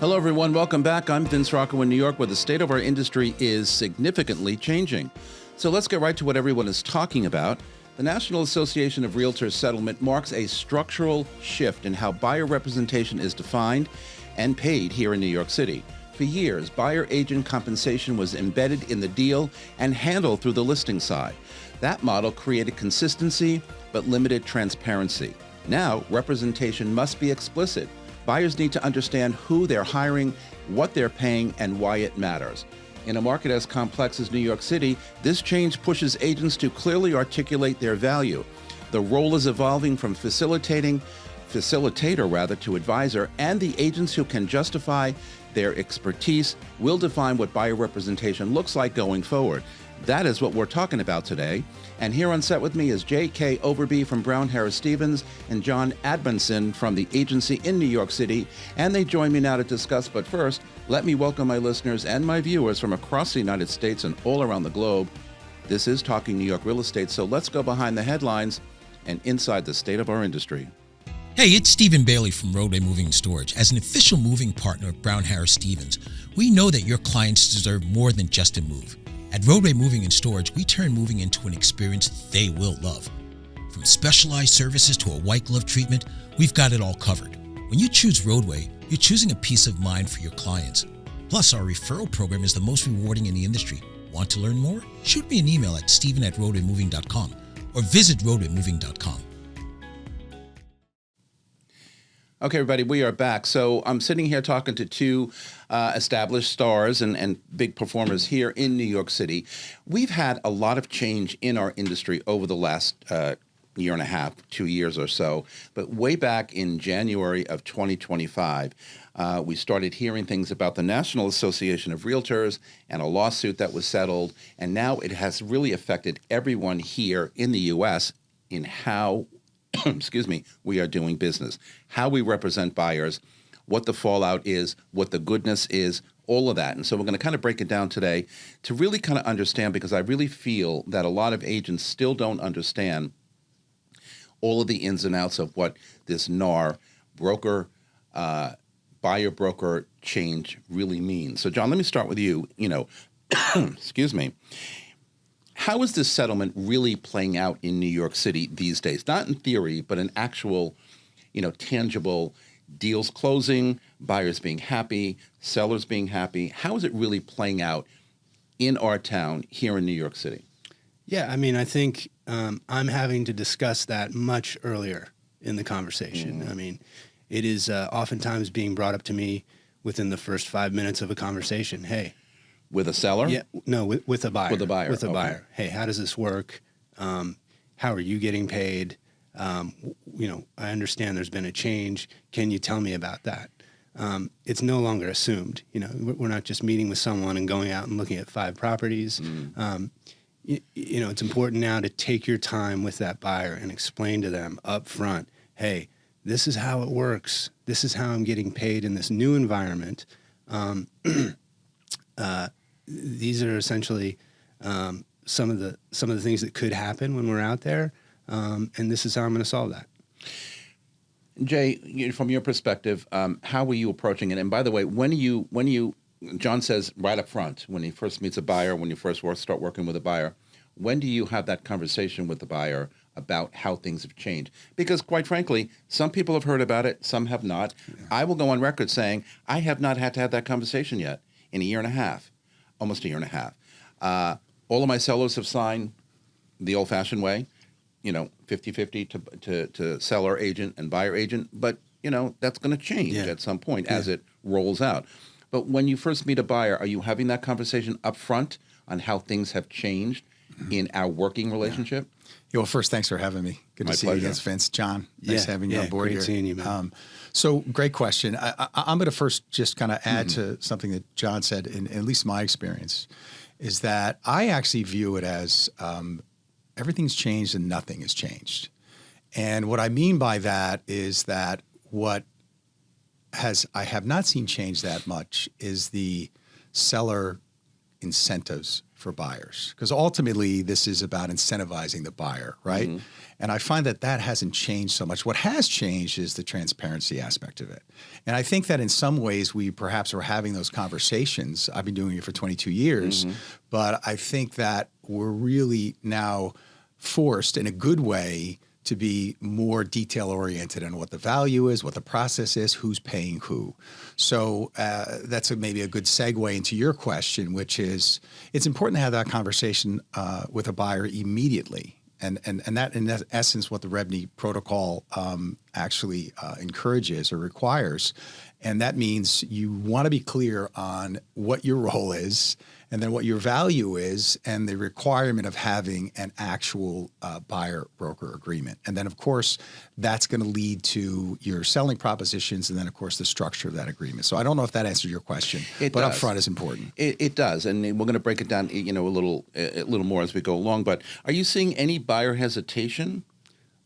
Hello, everyone. Welcome back. I'm Vince Rocco in New York, where the state of our industry is significantly changing. So let's get right to what everyone is talking about. The National Association of Realtors settlement marks a structural shift in how buyer representation is defined and paid here in New York City. For years, buyer agent compensation was embedded in the deal and handled through the listing side. That model created consistency but limited transparency. Now, representation must be explicit. Buyers need to understand who they're hiring, what they're paying, and why it matters. In a market as complex as New York City, this change pushes agents to clearly articulate their value. The role is evolving from facilitator to advisor, and the agents who can justify their expertise will define what buyer representation looks like going forward. That is what we're talking about today. And here on set with me is J.K. Overbye from Brown Harris Stevens and John Amundsen from the agency in New York City. And they join me now to discuss. But first, let me welcome my listeners and my viewers from across the United States and all around the globe. This is Talking New York Real Estate, so let's go behind the headlines and inside the state of our industry. Hey, it's Stephen Bailey from Roadway Moving and Storage. As an official moving partner of Brown Harris Stevens, we know that your clients deserve more than just a move. At Roadway Moving and Storage, we turn moving into an experience they will love. From specialized services to a white glove treatment, we've got it all covered. When you choose Roadway, you're choosing a peace of mind for your clients. Plus, our referral program is the most rewarding in the industry. Want to learn more? Shoot me an email at steven@roadwaymoving.com or visit roadwaymoving.com. Okay, everybody, we are back. So I'm sitting here talking to two established stars and big performers here in New York City. We've had a lot of change in our industry over the last year and a half, 2 years or so. But way back in January of 2025, we started hearing things about the National Association of Realtors and a lawsuit that was settled. And now it has really affected everyone here in the U.S. in how we are doing business, how we represent buyers, what the fallout is, what the goodness is, all of that. And so we're going to kind of break it down today to really kind of understand, because I really feel that a lot of agents still don't understand all of the ins and outs of what this NAR buyer-broker change really means. So, John, let me start with you. Excuse me. How is this settlement really playing out in New York City these days? Not in theory, but in actual, tangible deals closing, buyers being happy, sellers being happy. How is it really playing out in our town here in New York City? Yeah, I think I'm having to discuss that much earlier in the conversation. It is oftentimes being brought up to me within the first 5 minutes of a conversation. Hey. With a seller? Yeah, no, with a buyer. With a buyer. With a okay. buyer. Hey, how does this work? How are you getting paid? I understand there's been a change. Can you tell me about that? It's no longer assumed. We're not just meeting with someone and going out and looking at 5 properties. It's important now to take your time with that buyer and explain to them up front, hey, this is how it works. This is how I'm getting paid in this new environment. These are essentially some of the things that could happen when we're out there, and this is how I'm going to solve that. Jay, from your perspective, how were you approaching it? And by the way, when you John says right up front, when he first meets a buyer, when you first start working with a buyer, when do you have that conversation with the buyer about how things have changed? Because quite frankly, some people have heard about it, some have not. Yeah. I will go on record saying I have not had to have that conversation yet in a year and a half. Almost a year and a half. All of my sellers have signed the old-fashioned way, 50-50 to seller agent and buyer agent. But, that's going to change at some point as it rolls out. But when you first meet a buyer, are you having that conversation up front on how things have changed in our working relationship? Yeah, well, first, thanks for having me. Good to see you again, Vince. John, nice having you on board great here. Seeing you, man. So great question. I'm going to first just kind of add to something that John said, in at least my experience, is that I actually view it as everything's changed and nothing has changed. And what I mean by that is that I have not seen change that much is the seller incentives for buyers, because ultimately this is about incentivizing the buyer, right? Mm-hmm. And I find that hasn't changed so much. What has changed is the transparency aspect of it. And I think that in some ways we perhaps are having those conversations. I've been doing it for 22 years, but I think that we're really now forced in a good way to be more detail-oriented on what the value is, what the process is, who's paying who. So that's maybe a good segue into your question, which is it's important to have that conversation with a buyer immediately. And that, in essence, what the Rebney protocol actually encourages or requires. And that means you want to be clear on what your role is, and then what your value is, and the requirement of having an actual buyer-broker agreement. And then, of course, that's going to lead to your selling propositions, and then, of course, the structure of that agreement. So I don't know if that answered your question, but upfront is important. It does, and we're going to break it down, a little more as we go along. But are you seeing any buyer hesitation?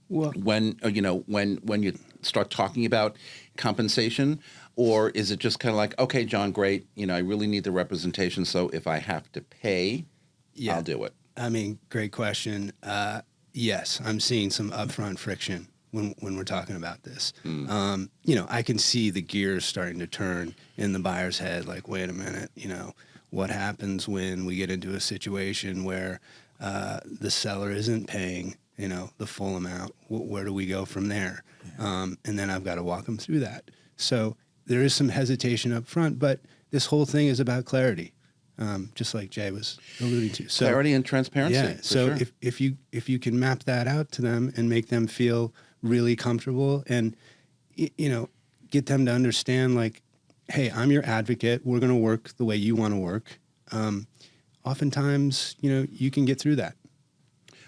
Well, when you start talking about compensation? Or is it just kind of like, okay, John, great, I really need the representation, so if I have to pay, I'll do it? I mean, great question. Yes, I'm seeing some upfront friction when we're talking about this. I can see the gears starting to turn in the buyer's head, like, wait a minute, what happens when we get into a situation where the seller isn't paying, the full amount? Where do we go from there? And then I've got to walk them through that. So there is some hesitation up front, but this whole thing is about clarity, just like Jay was alluding to. So, clarity and transparency. Yeah. So sure. if you can map that out to them and make them feel really comfortable, and get them to understand, like, hey, I'm your advocate. We're going to work the way you want to work. Oftentimes, you can get through that.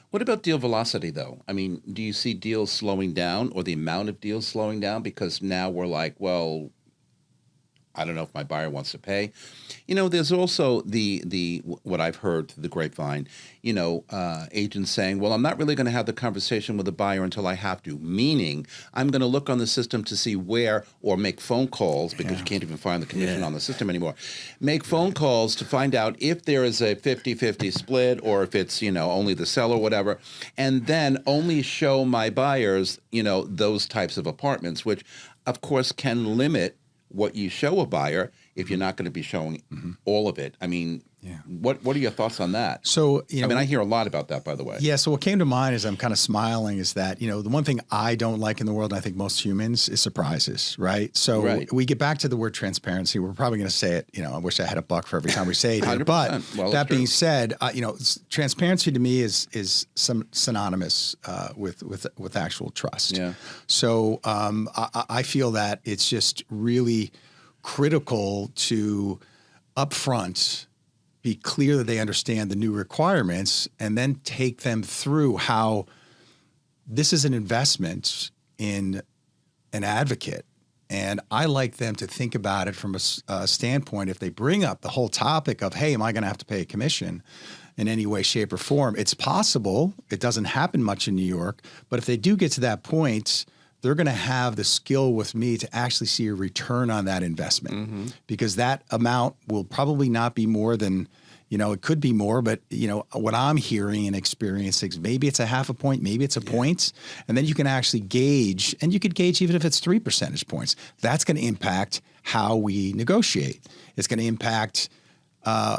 What about deal velocity, though? I mean, do you see deals slowing down, or the amount of deals slowing down? Because now we're like, well, I don't know if my buyer wants to pay. There's also the what I've heard through the grapevine, agents saying, well, I'm not really going to have the conversation with the buyer until I have to, meaning I'm going to look on the system to see where, or make phone calls, because you can't even find the commission on the system anymore. Make phone calls to find out if there is a 50-50 split, or if it's, only the seller, whatever, and then only show my buyers, those types of apartments, which of course can limit what you show a buyer if you're not going to be showing all of it. I mean, what are your thoughts on that? So, I hear a lot about that, by the way. Yeah. So what came to mind as I'm kind of smiling is that, the one thing I don't like in the world, and I think most humans, is surprises, right? So we get back to the word transparency. We're probably going to say it, I wish I had a buck for every time we say it here. But that being said, transparency to me is some synonymous with actual trust. Yeah. So I feel that it's just really critical to upfront be clear that they understand the new requirements, and then take them through how this is an investment in an advocate. And I like them to think about it from a standpoint, if they bring up the whole topic of, hey, am I going to have to pay a commission in any way, shape, or form? It's possible. It doesn't happen much in New York. But if they do get to that point, they're going to have the skill with me to actually see a return on that investment, because that amount will probably not be more than, it could be more, but what I'm hearing and experiencing, maybe it's a half a point, maybe it's a point, and then you can actually gauge, and you could gauge even if it's 3 percentage points. That's going to impact how we negotiate. It's going to impact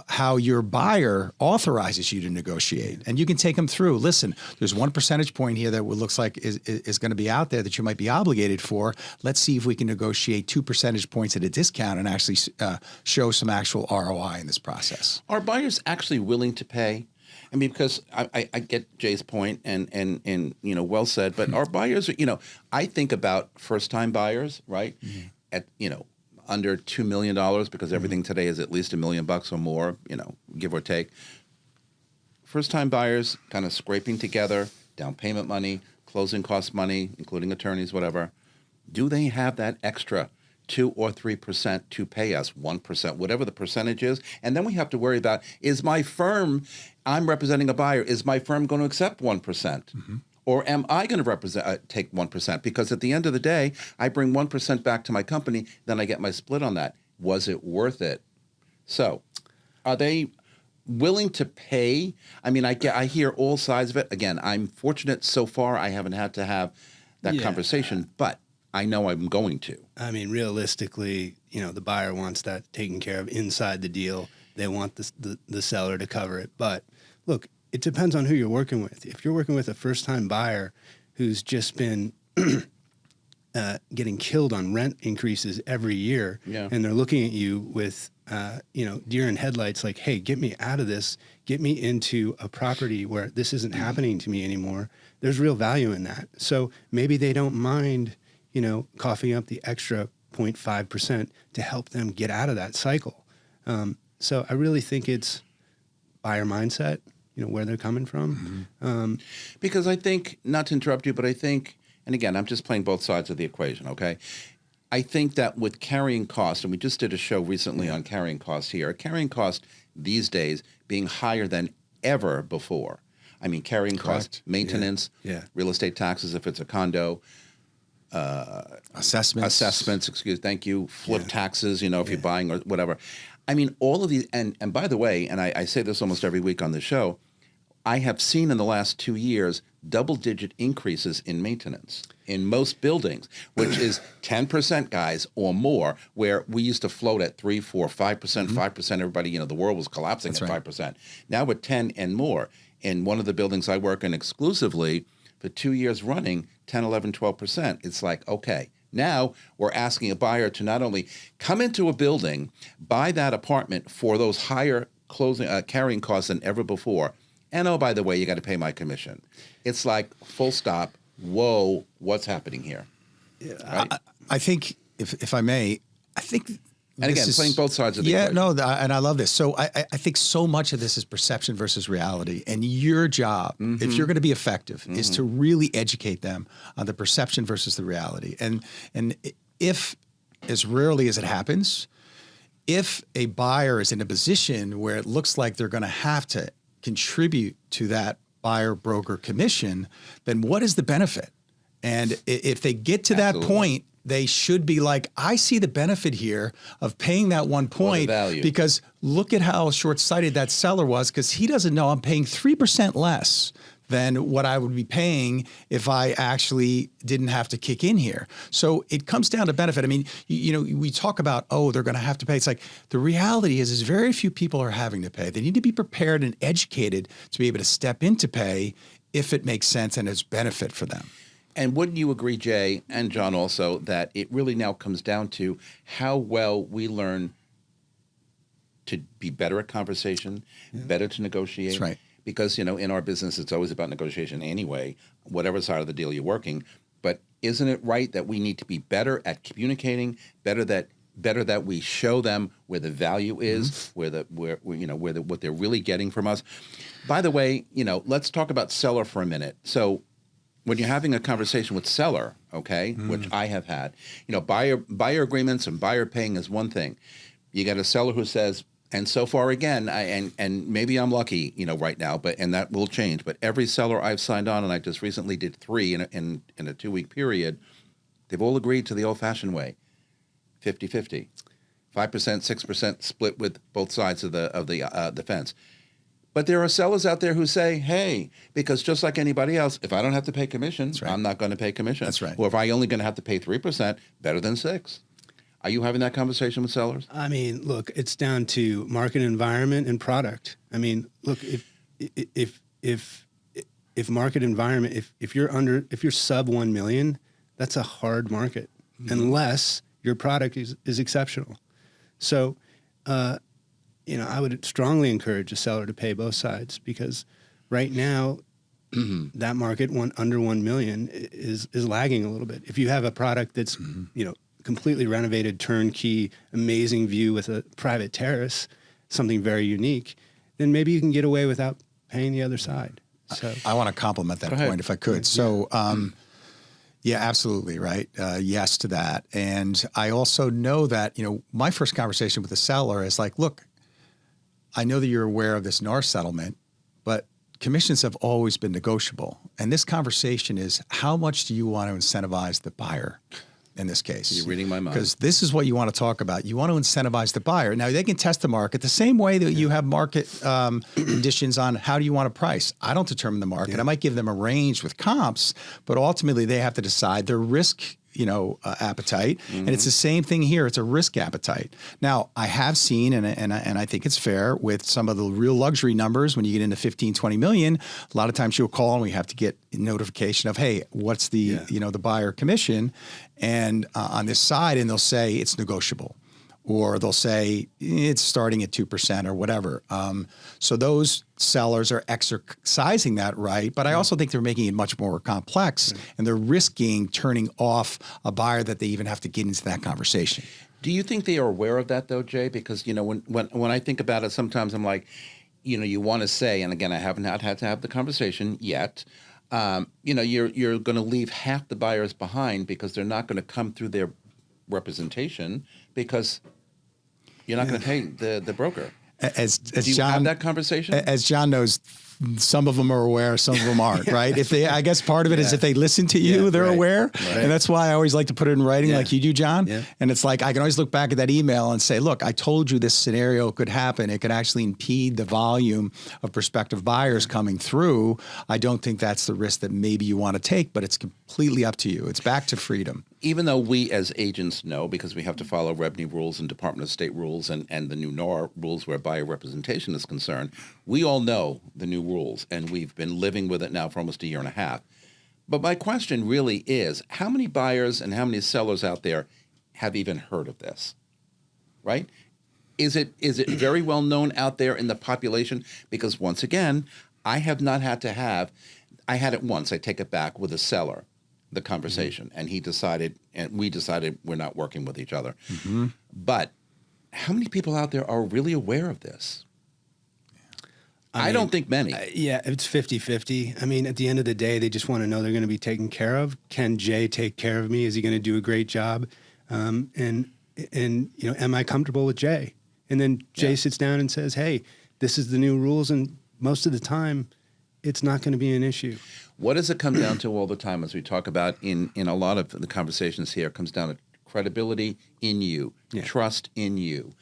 how your buyer authorizes you to negotiate. And you can take them through. Listen, there's 1 percentage point here that looks like is going to be out there that you might be obligated for. Let's see if we can negotiate 2 percentage points at a discount and actually show some actual ROI in this process. Are buyers actually willing to pay? I mean, because I get Jay's point, and well said, but our buyers, I think about first-time buyers, right? At, under $2 million, because everything today is at least $1 million or more, give or take. First-time buyers kind of scraping together down payment money, closing cost money, including attorneys, whatever. Do they have that extra 2 or 3% to pay us, 1%, whatever the percentage is? And then we have to worry about, is my firm, I'm representing a buyer, is my firm going to accept 1%? Or am I going to take 1%? Because at the end of the day, I bring 1% back to my company, then I get my split on that. Was it worth it? So are they willing to pay. I mean, I hear all sides of it. Again, I'm fortunate so far I haven't had to have that conversation, but I know I'm going to. I mean, realistically, the buyer wants that taken care of inside the deal. They want the seller to cover it. But look, it depends on who you're working with. If you're working with a first-time buyer who's just been getting killed on rent increases every year, and they're looking at you with deer in headlights, like, hey, get me out of this, get me into a property where this isn't happening to me anymore. There's real value in that. So maybe they don't mind, coughing up the extra 0.5% to help them get out of that cycle. So I really think it's buyer mindset, where they're coming from. Because I think, not to interrupt you, but I think, and again, I'm just playing both sides of the equation, okay? I think that with carrying costs, and we just did a show recently on carrying costs here, carrying cost these days being higher than ever before. I mean, carrying costs, maintenance, real estate taxes if it's a condo, assessments, thank you, flip taxes, if you're buying or whatever. I mean, all of these, and by the way, and I say this almost every week on the show, I have seen in the last 2 years double-digit increases in maintenance in most buildings, which is 10%, guys, or more, where we used to float at 3, 4, 5%, 5%. Everybody, the world was collapsing at 5%. Now we're 10 and more. In one of the buildings I work in exclusively, for 2 years running, 10, 11, 12%. It's like, okay, now we're asking a buyer to not only come into a building, buy that apartment for those higher carrying costs than ever before, and oh, by the way, you got to pay my commission. It's like, full stop, whoa, what's happening here? Right? I think, if I may, and again, playing both sides of the equation. And I love this. So I think so much of this is perception versus reality. And your job, if you're going to be effective, is to really educate them on the perception versus the reality. And if, as rarely as it happens, if a buyer is in a position where it looks like they're going to have to contribute to that buyer broker commission, then what is the benefit? And if they get to that point, they should be like, I see the benefit here of paying that 1 point, because look at how short-sighted that seller was, because he doesn't know I'm paying 3% less than what I would be paying if I actually didn't have to kick in here. So it comes down to benefit. I mean, we talk about, they're going to have to pay. It's like, the reality is very few people are having to pay. They need to be prepared and educated to be able to step into pay if it makes sense and is benefit for them. And wouldn't you agree, Jay, and John also, that it really now comes down to how well we learn to be better at conversation, better to negotiate? That's right. Because, in our business, it's always about negotiation anyway, whatever side of the deal you're working. But isn't it right that we need to be better at communicating, better that we show them where the value is, what they're really getting from us? By the way, let's talk about seller for a minute. So when you're having a conversation with seller, okay, which I have had, buyer agreements and buyer paying is one thing. You got a seller who says, and so far again, and maybe I'm lucky, right now, and that will change. But every seller I've signed on, and I just recently did 3 in a 2-week period, they've all agreed to the old-fashioned way, 50-50, 5%, 6% split with both sides of the fence. But there are sellers out there who say, hey, because just like anybody else, if I don't have to pay commission, I'm not going to pay commission. That's right. Or if I'm only going to have to pay 3%, better than 6%. Are you having that conversation with sellers? I mean, look, it's down to market environment and product. I mean, look, if market environment, if you're sub 1 million, that's a hard market unless your product is exceptional. So, I would strongly encourage a seller to pay both sides, because right now that market under 1 million is lagging a little bit. If you have a product that's, completely renovated, turnkey, amazing view with a private terrace, something very unique, then maybe you can get away without paying the other side. So I want to compliment that point if I could. So, absolutely, right? Yes to that. And I also know that, my first conversation with the seller is like, look, I know that you're aware of this NAR settlement, but commissions have always been negotiable. And this conversation is, how much do you want to incentivize the buyer? in this case. You're reading my mind. Because this is what you want to talk about. You want to incentivize the buyer. Now, they can test the market the same way that you have market conditions on how do you want to price. I don't determine the market. I might give them a range with comps, but ultimately they have to decide their risk appetite. And it's the same thing here. It's a risk appetite. Now, I have seen, and I think it's fair, with some of the real luxury numbers, when you get into 15, 20 million, a lot of times you'll call and we have to get notification of, hey, what's the, the buyer commission? And on this side, and they'll say it's negotiable. Or they'll say it's starting at 2% or whatever. So those sellers are exercising that right, but I also think they're making it much more complex, and they're risking turning off a buyer that they even have to get into that conversation. Do you think they are aware of that, though, Jay? Because when I think about it, sometimes I'm like, you want to say, and again, I haven't had to have the conversation yet. You're going to leave half the buyers behind because they're not going to come through their representation because you're not going to pay the broker. As Do you John, have that conversation? As John knows, some of them are aware, some of them aren't, right? I guess part of it is if they listen to you, they're aware. Right. And that's why I always like to put it in writing like you do, John. Yeah. And it's like, I can always look back at that email and say, look, I told you this scenario could happen. It could actually impede the volume of prospective buyers coming through. I don't think that's the risk that maybe you want to take, but it's completely up to you. It's back to freedom. Even though we as agents know, because we have to follow Rebney rules and Department of State rules and the new NAR rules where buyer representation is concerned, we all know the new rules, and we've been living with it now for almost a year and a half. But my question really is, how many buyers and how many sellers out there have even heard of this, right? Is it very well known out there in the population? Because once again, I have not had to have, I had it once, I take it back, with a seller, the conversation, and he decided, and we decided we're not working with each other. But how many people out there are really aware of this? I don't think many. It's 50-50. I mean, at the end of the day, they just want to know they're going to be taken care of. Can Jay take care of me? Is he going to do a great job? And am I comfortable with Jay? And then Jay sits down and says, hey, this is the new rules. And most of the time, it's not going to be an issue. What does it come down to all the time, as we talk about in a lot of the conversations here? It comes down to credibility in you, trust in you,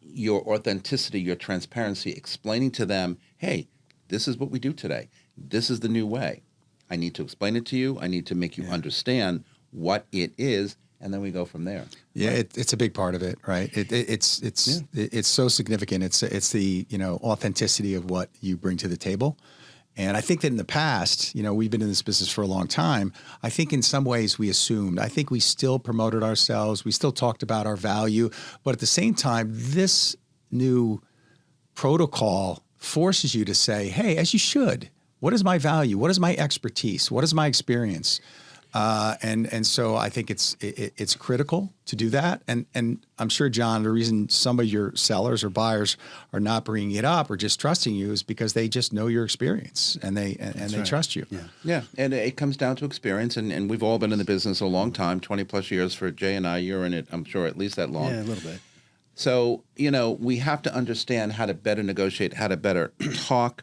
your authenticity, your transparency, explaining to them, hey, this is what we do today. This is the new way. I need to explain it to you. I need to make you understand what it is, and then we go from there. Yeah, right? It's a big part of it, right? It's so significant. It's the authenticity of what you bring to the table. And I think that in the past, we've been in this business for a long time. I think in some ways we assumed. I think we still promoted ourselves. We still talked about our value. But at the same time, this new protocol forces you to say, hey, as you should, what is my value? What is my expertise? What is my experience? And so I think it's critical to do that. And I'm sure, John, the reason some of your sellers or buyers are not bringing it up or just trusting you is because they just know your experience and they trust you. Yeah. And it comes down to experience. And we've all been in the business a long time, 20 plus years for Jay and I. You're in it, I'm sure, at least that long. Yeah, a little bit. So, we have to understand how to better negotiate, how to better talk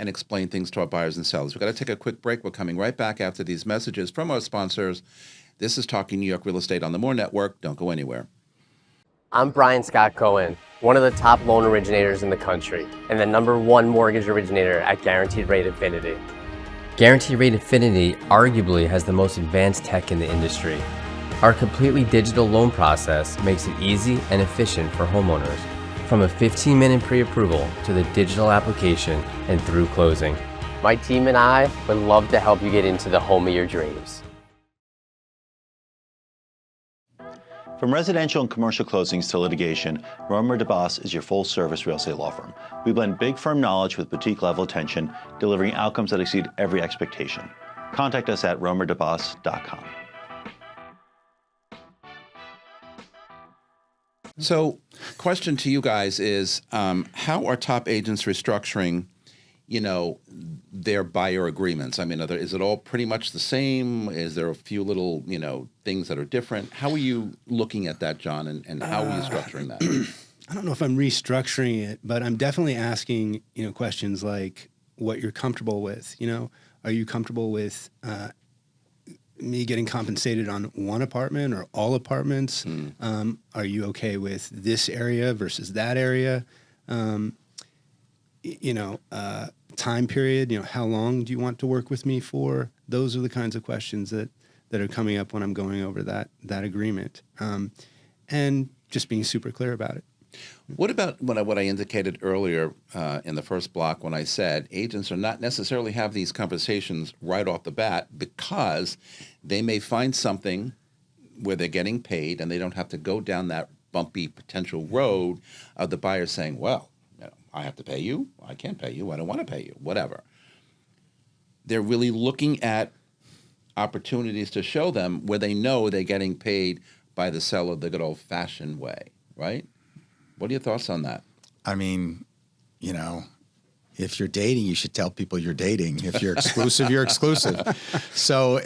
and explain things to our buyers and sellers. We've got to take a quick break. We're coming right back after these messages from our sponsors. This is Talking New York Real Estate on the More Network. Don't go anywhere. I'm Brian Scott Cohen, one of the top loan originators in the country and the #1 mortgage originator at Guaranteed Rate Infinity. Guaranteed Rate Infinity arguably has the most advanced tech in the industry. Our completely digital loan process makes it easy and efficient for homeowners. From a 15-minute pre-approval to the digital application and through closing. My team and I would love to help you get into the home of your dreams. From residential and commercial closings to litigation, Romer DeBoss is your full-service real estate law firm. We blend big firm knowledge with boutique-level attention, delivering outcomes that exceed every expectation. Contact us at romerdeboss.com. So, question to you guys is, how are top agents restructuring, their buyer agreements? I mean, is it all pretty much the same? Is there a few little, things that are different? How are you looking at that, John, and how are you structuring that? I don't know if I'm restructuring it, but I'm definitely asking, questions like what you're comfortable with. Are you comfortable with me getting compensated on one apartment or all apartments? Are you okay with this area versus that area? Time period, how long do you want to work with me for? Those are the kinds of questions that are coming up when I'm going over that agreement. And just being super clear about it. What about what I indicated earlier in the first block when I said agents are not necessarily have these conversations right off the bat because they may find something where they're getting paid and they don't have to go down that bumpy potential road of the buyer saying, well, I have to pay you, I can't pay you, I don't want to pay you, whatever. They're really looking at opportunities to show them where they know they're getting paid by the seller the good old-fashioned way, right? What are your thoughts on that? I mean, if you're dating, you should tell people you're dating. If you're exclusive, you're exclusive. So,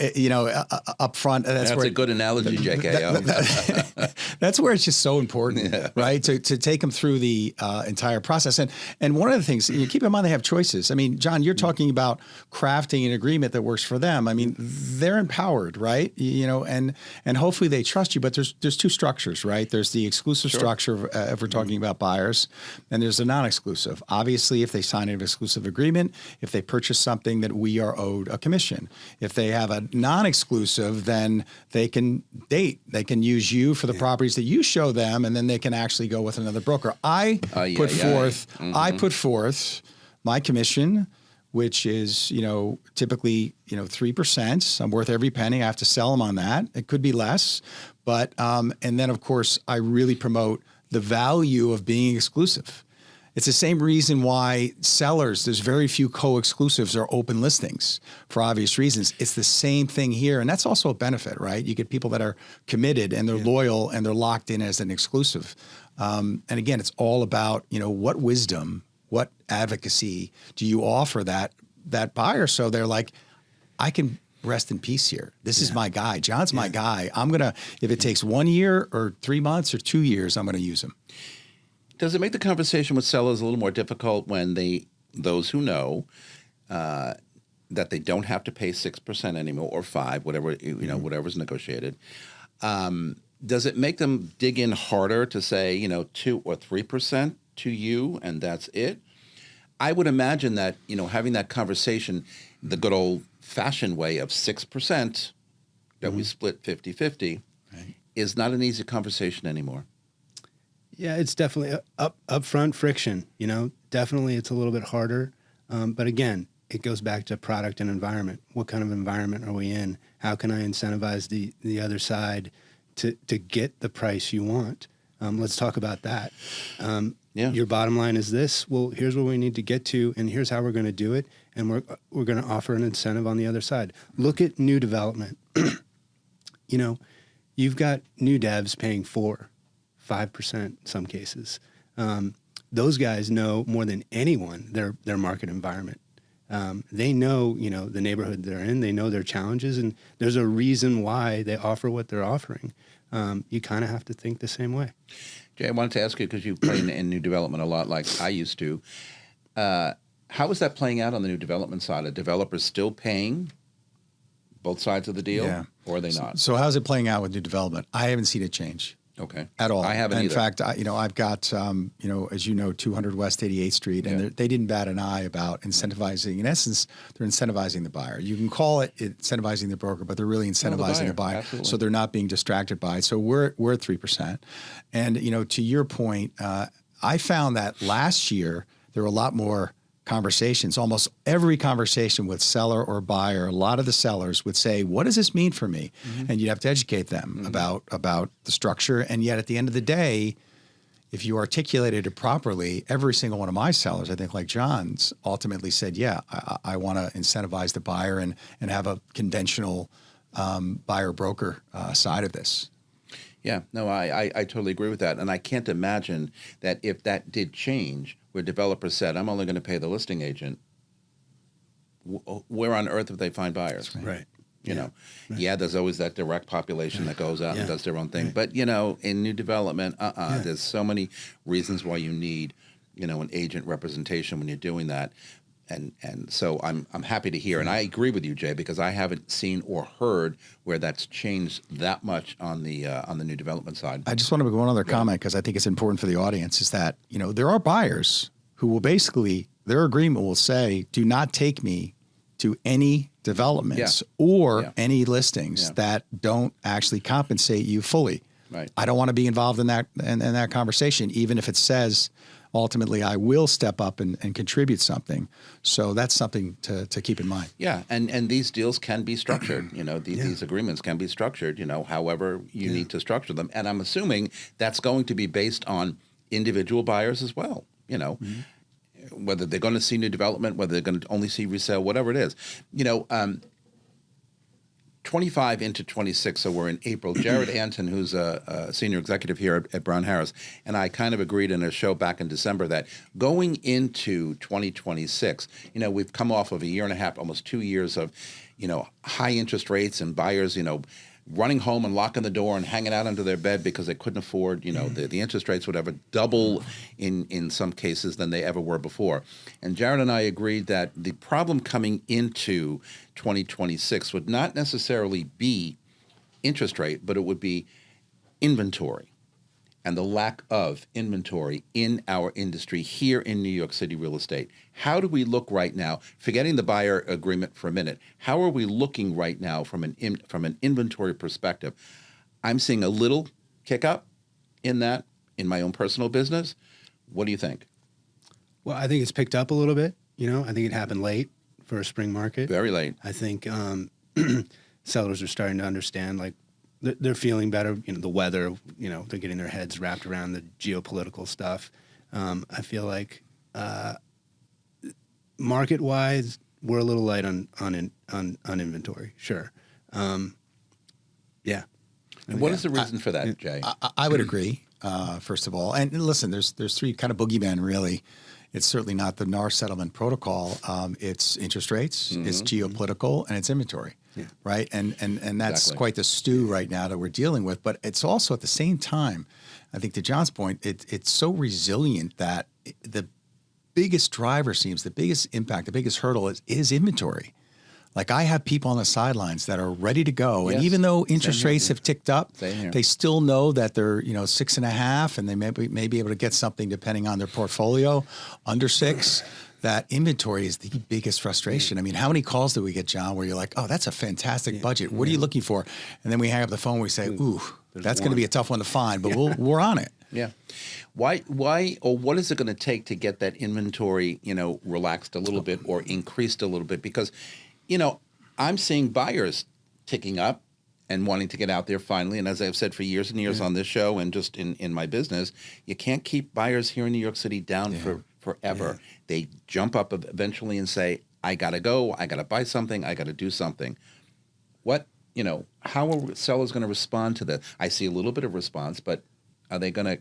up front, that's a good analogy, JK. That's where it's just so important, right? To take them through the entire process. And one of the things, keep in mind, they have choices. I mean, John, you're talking about crafting an agreement that works for them. I mean, they're empowered, right? And hopefully they trust you. But there's two structures, right? There's the exclusive structure if we're talking about buyers, and there's the non-exclusive. Obviously, if they sign an exclusive agreement, if they purchase something that we are owed a commission. If they have a non-exclusive, then they can date. They can use you for the properties that you show them, and then they can actually go with another broker. I put forth my commission, which is typically 3%. I'm worth every penny. I have to sell them on that. It could be less, but and then of course I really promote the value of being exclusive. It's the same reason why sellers, there's very few co-exclusives or open listings for obvious reasons. It's the same thing here. And that's also a benefit, right? You get people that are committed and they're loyal and they're locked in as an exclusive. And again, it's all about, what wisdom, what advocacy do you offer that buyer? So they're like, I can rest in peace here. This is my guy. John's my guy. If it takes 1 year or 3 months or 2 years, I'm going to use him. Does it make the conversation with sellers a little more difficult when those who know that they don't have to pay 6% anymore or 5%, whatever whatever's negotiated? Does it make them dig in harder to say 2 or 3% to you and that's it? I would imagine that having that conversation the good old-fashioned way of 6% that we split 50-50 is not an easy conversation anymore. Yeah, it's definitely upfront friction. Definitely it's a little bit harder. But again, it goes back to product and environment. What kind of environment are we in? How can I incentivize the other side to get the price you want? Let's talk about that. Your bottom line is this. Well, here's where we need to get to, and here's how we're going to do it. And we're going to offer an incentive on the other side. Look at new development. You've got new devs paying 4-5% in some cases. Those guys know more than anyone their market environment. They know, the neighborhood they're in. They know their challenges, and there's a reason why they offer what they're offering. You kind of have to think the same way. Jay, I wanted to ask you, because you play in new development a lot like I used to. How is that playing out on the new development side? Are developers still paying both sides of the deal, or are they not? So how's it playing out with new development? I haven't seen it change. Okay. At all. I haven't either. In fact, I've got, as 200 West 88th Street, and they didn't bat an eye about incentivizing. In essence, they're incentivizing the buyer. You can call it incentivizing the broker, but they're really incentivizing the buyer. Absolutely. So they're not being distracted by it. So we're at 3%. And, to your point, I found that last year there were a lot more conversations. Almost every conversation with seller or buyer, a lot of the sellers would say, what does this mean for me? And you'd have to educate them about the structure. And yet at the end of the day, if you articulated it properly, every single one of my sellers, I think like John's, ultimately said, I want to incentivize the buyer and have a conventional buyer broker side of this. Yeah, no, I totally agree with that. And I can't imagine that if that did change, where developers said, I'm only going to pay the listing agent, where on earth would they find buyers? Right. There's always that direct population that goes out and does their own thing. But, in new development, there's so many reasons why you need, an agent representation when you're doing that. and so I'm happy to hear, and I agree with you, Jay, because I haven't seen or heard where that's changed that much on the new development side. I just want to make one other comment because I think it's important for the audience is that, there are buyers who will basically, their agreement will say, do not take me to any developments or any listings that don't actually compensate you fully. Right. I don't want to be involved in that conversation, even if it says ultimately I will step up and contribute something. So that's something to keep in mind. Yeah, and these deals can be structured. These agreements can be structured, however you need to structure them. And I'm assuming that's going to be based on individual buyers as well, whether they're going to see new development, whether they're going to only see resale, whatever it is. 25 into 26, so we're in April. Jared Anton, who's a senior executive here at Brown Harris, and I kind of agreed in a show back in December that going into 2026, we've come off of a year and a half, almost 2 years of, high interest rates and buyers, running home and locking the door and hanging out under their bed because they couldn't afford, the interest rates would ever double in some cases than they ever were before. And Jared and I agreed that the problem coming into 2026 would not necessarily be interest rate, but it would be inventory and the lack of inventory in our industry here in New York City real estate. How do we look right now, forgetting the buyer agreement for a minute, how are we looking right now from an inventory perspective? I'm seeing a little kick up in that in my own personal business. What do you think? Well, I think it's picked up a little bit. I think it happened late for a spring market. Very late. I think sellers are starting to understand, like, they're feeling better. The weather, they're getting their heads wrapped around the geopolitical stuff. I feel like market-wise, we're a little light on inventory. Sure. Yeah. And what is the reason for that, Jay? I would agree, first of all. And listen, there's three kind of boogeymen, really. It's certainly not the NAR settlement protocol. It's interest rates, it's geopolitical, and it's inventory. Yeah. Right. And that's quite the stew right now that we're dealing with. But it's also at the same time, I think to John's point, it's so resilient that the biggest driver the biggest impact, the biggest hurdle is inventory. Like, I have people on the sidelines that are ready to go. Yes. And even though interest rates have ticked up, they still know that they're, 6.5, and they may be able to get something depending on their portfolio under 6. That inventory is the biggest frustration. I mean, how many calls do we get, John, where you're like, oh, that's a fantastic budget. What are you looking for? And then we hang up the phone, we say, ooh, that's going to be a tough one to find, but we're on it. Yeah. Why, or what is it going to take to get that inventory, relaxed a little bit or increased a little bit? Because, I'm seeing buyers ticking up and wanting to get out there finally. And as I've said for years and years on this show and just in my business, you can't keep buyers here in New York City down forever. Yeah. They jump up eventually and say, I got to go, I got to buy something, I got to do something. How are sellers going to respond to that? I see a little bit of response, but are they going to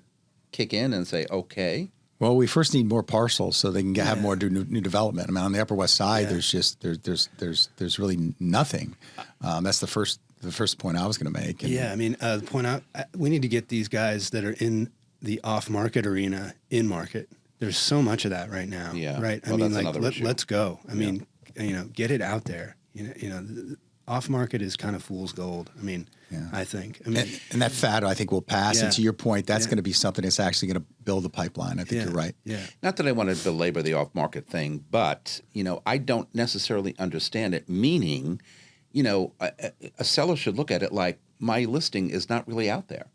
kick in and say, okay? Well, we first need more parcels so they can have more new development. I mean, on the Upper West Side, there's really nothing. That's the first point I was going to make. The point out, we need to get these guys that are in the off-market arena in market. There's so much of that right now. Yeah. Right. Well, let's go. I mean, get it out there. Off market is kind of fool's gold. I mean, I think. I mean, and that fad, I think, will pass. And to your point, that's going to be something that's actually going to build the pipeline. I think you're right. Yeah. Not that I want to belabor the off market thing, but I don't necessarily understand it. Meaning, a seller should look at it like, my listing is not really out there.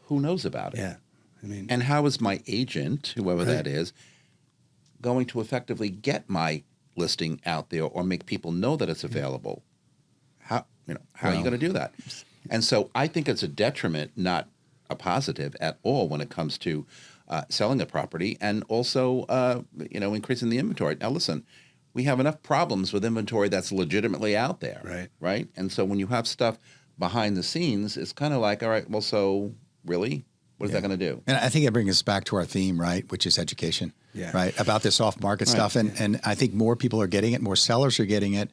Who knows about it? Yeah. I mean, and how is my agent, whoever that is, going to effectively get my listing out there or make people know that it's available? How are you going to do that? And so I think it's a detriment, not a positive at all, when it comes to selling a property and also increasing the inventory. Now, listen, we have enough problems with inventory that's legitimately out there, right? And so when you have stuff behind the scenes, it's kind of like, all right, well, so really? What is that going to do? And I think it brings us back to our theme, right, which is education, right, about this off-market stuff. And I think more people are getting it, more sellers are getting it.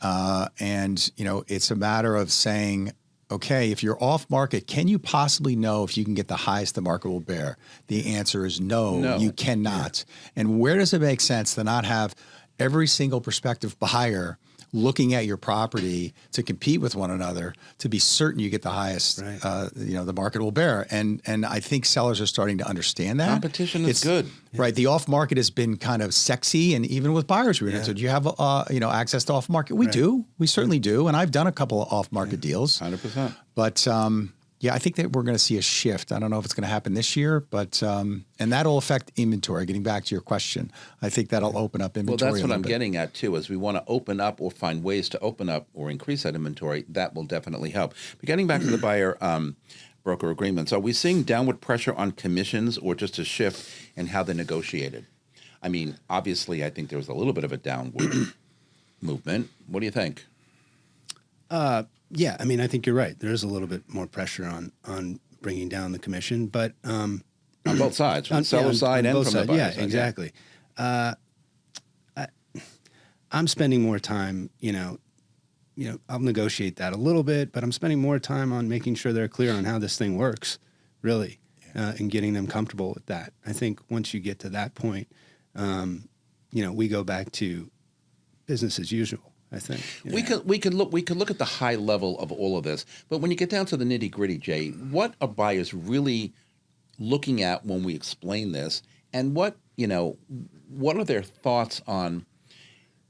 And it's a matter of saying, okay, if you're off-market, can you possibly know if you can get the highest the market will bear? The answer is no, you cannot. And where does it make sense to not have every single prospective buyer looking at your property to compete with one another to be certain you get the highest, the market will bear. And I think sellers are starting to understand that. Competition is good. Right. The off market has been kind of sexy. And even with buyers, we do you have, access to off market? We do. We certainly do. And I've done a couple of off market deals. 100%. But I think that we're going to see a shift. I don't know if it's going to happen this year, but and that'll affect inventory. Getting back to your question, I think that'll open up inventory. Well, that's what I'm getting at too. Is we want to open up or find ways to open up or increase that inventory. That will definitely help. But getting back to the buyer broker agreements, are we seeing downward pressure on commissions or just a shift in how they're negotiated? I mean, obviously, I think there was a little bit of a downward movement. What do you think? Yeah, I mean, I think you're right. There is a little bit more pressure on bringing down the commission, but on both sides, from the seller side and from the buyer side. Yeah, exactly. I'm spending more time, I'll negotiate that a little bit, but I'm spending more time on making sure they're clear on how this thing works, really, and getting them comfortable with that. I think once you get to that point, we go back to business as usual. I think we could look at the high level of all of this, but when you get down to the nitty gritty, Jay, what are buyers really looking at when we explain this, and what are their thoughts on?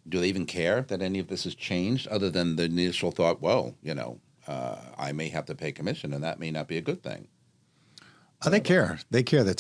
Do they even care that any of this has changed, other than the initial thought? Well, I may have to pay commission, and that may not be a good thing. They care. They care. The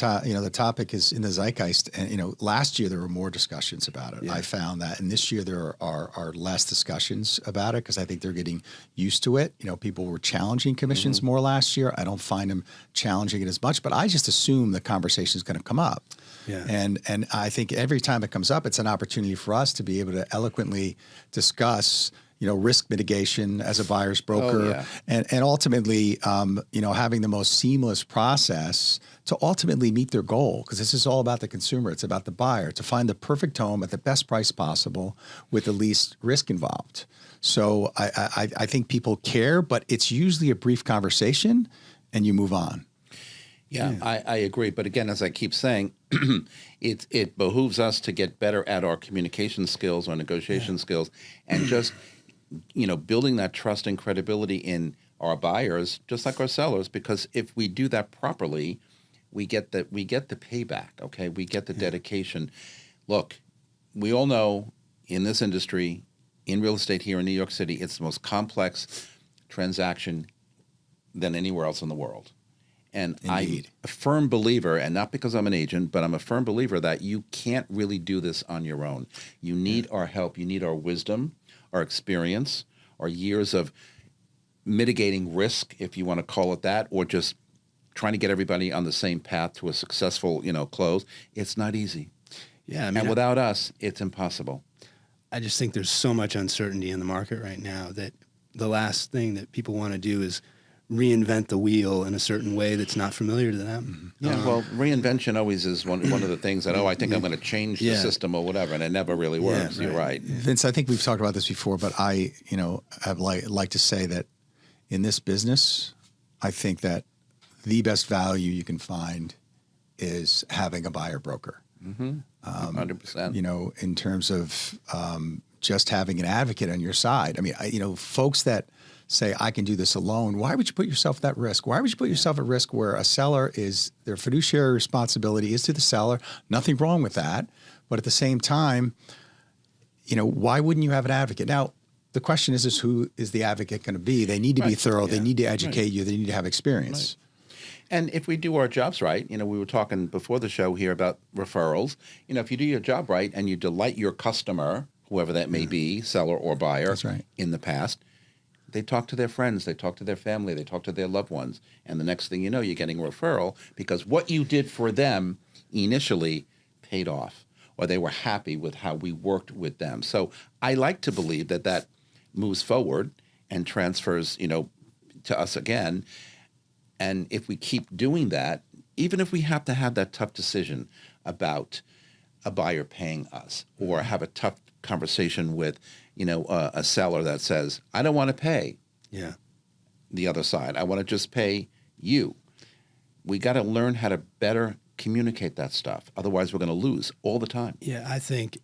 topic is in the zeitgeist. And, last year there were more discussions about it. Yeah. I found that. And this year there are less discussions about it because I think they're getting used to it. People were challenging commissions more last year. I don't find them challenging it as much, but I just assume the conversation is going to come up. Yeah. And I think every time it comes up, it's an opportunity for us to be able to eloquently discuss risk mitigation as a buyer's broker, and ultimately, having the most seamless process to ultimately meet their goal. Because this is all about the consumer. It's about the buyer, to find the perfect home at the best price possible with the least risk involved. So I think people care, but it's usually a brief conversation and you move on. Yeah, I agree. But again, as I keep saying, it behooves us to get better at our communication skills, our negotiation skills, and just building that trust and credibility in our buyers, just like our sellers, because if we do that properly, we get the payback. Okay, we get the dedication. Look, we all know in this industry, in real estate here in New York City, it's the most complex transaction than anywhere else in the world. And I'm a firm believer, and not because I'm an agent, but I'm a firm believer that you can't really do this on your own. You need our help. You need our wisdom, our experience, our years of mitigating risk, if you want to call it that, or just trying to get everybody on the same path to a successful, close. It's not easy. Yeah, and without us, it's impossible. I just think there's so much uncertainty in the market right now that the last thing that people want to do is reinvent the wheel in a certain way that's not familiar to them. Yeah, well, reinvention always is one of the things that, I think I'm going to change the system or whatever, and it never really works. Yeah, right. You're right. Vince, I think we've talked about this before, but I, have like to say that in this business, I think that the best value you can find is having a buyer broker. 100%. In terms of just having an advocate on your side. I mean, folks that say, I can do this alone, why would you put yourself at that risk? Why would you put yourself at risk where a seller is, their fiduciary responsibility is to the seller? Nothing wrong with that. But at the same time, why wouldn't you have an advocate? Now, the question is who is the advocate going to be? They need to be thorough. Yeah. They need to educate you. They need to have experience. Right. And if we do our jobs right, we were talking before the show here about referrals. If you do your job right and you delight your customer, whoever that may be, seller or buyer, that's right. In the past, they talk to their friends, they talk to their family, they talk to their loved ones. And the next thing you know, you're getting a referral because what you did for them initially paid off, or they were happy with how we worked with them. So I like to believe that moves forward and transfers, to us again. And if we keep doing that, even if we have to have that tough decision about a buyer paying us, or have a tough conversation with, a seller that says, I don't want to pay the other side. I want to just pay you. We got to learn how to better communicate that stuff. Otherwise, we're going to lose all the time. Yeah, I think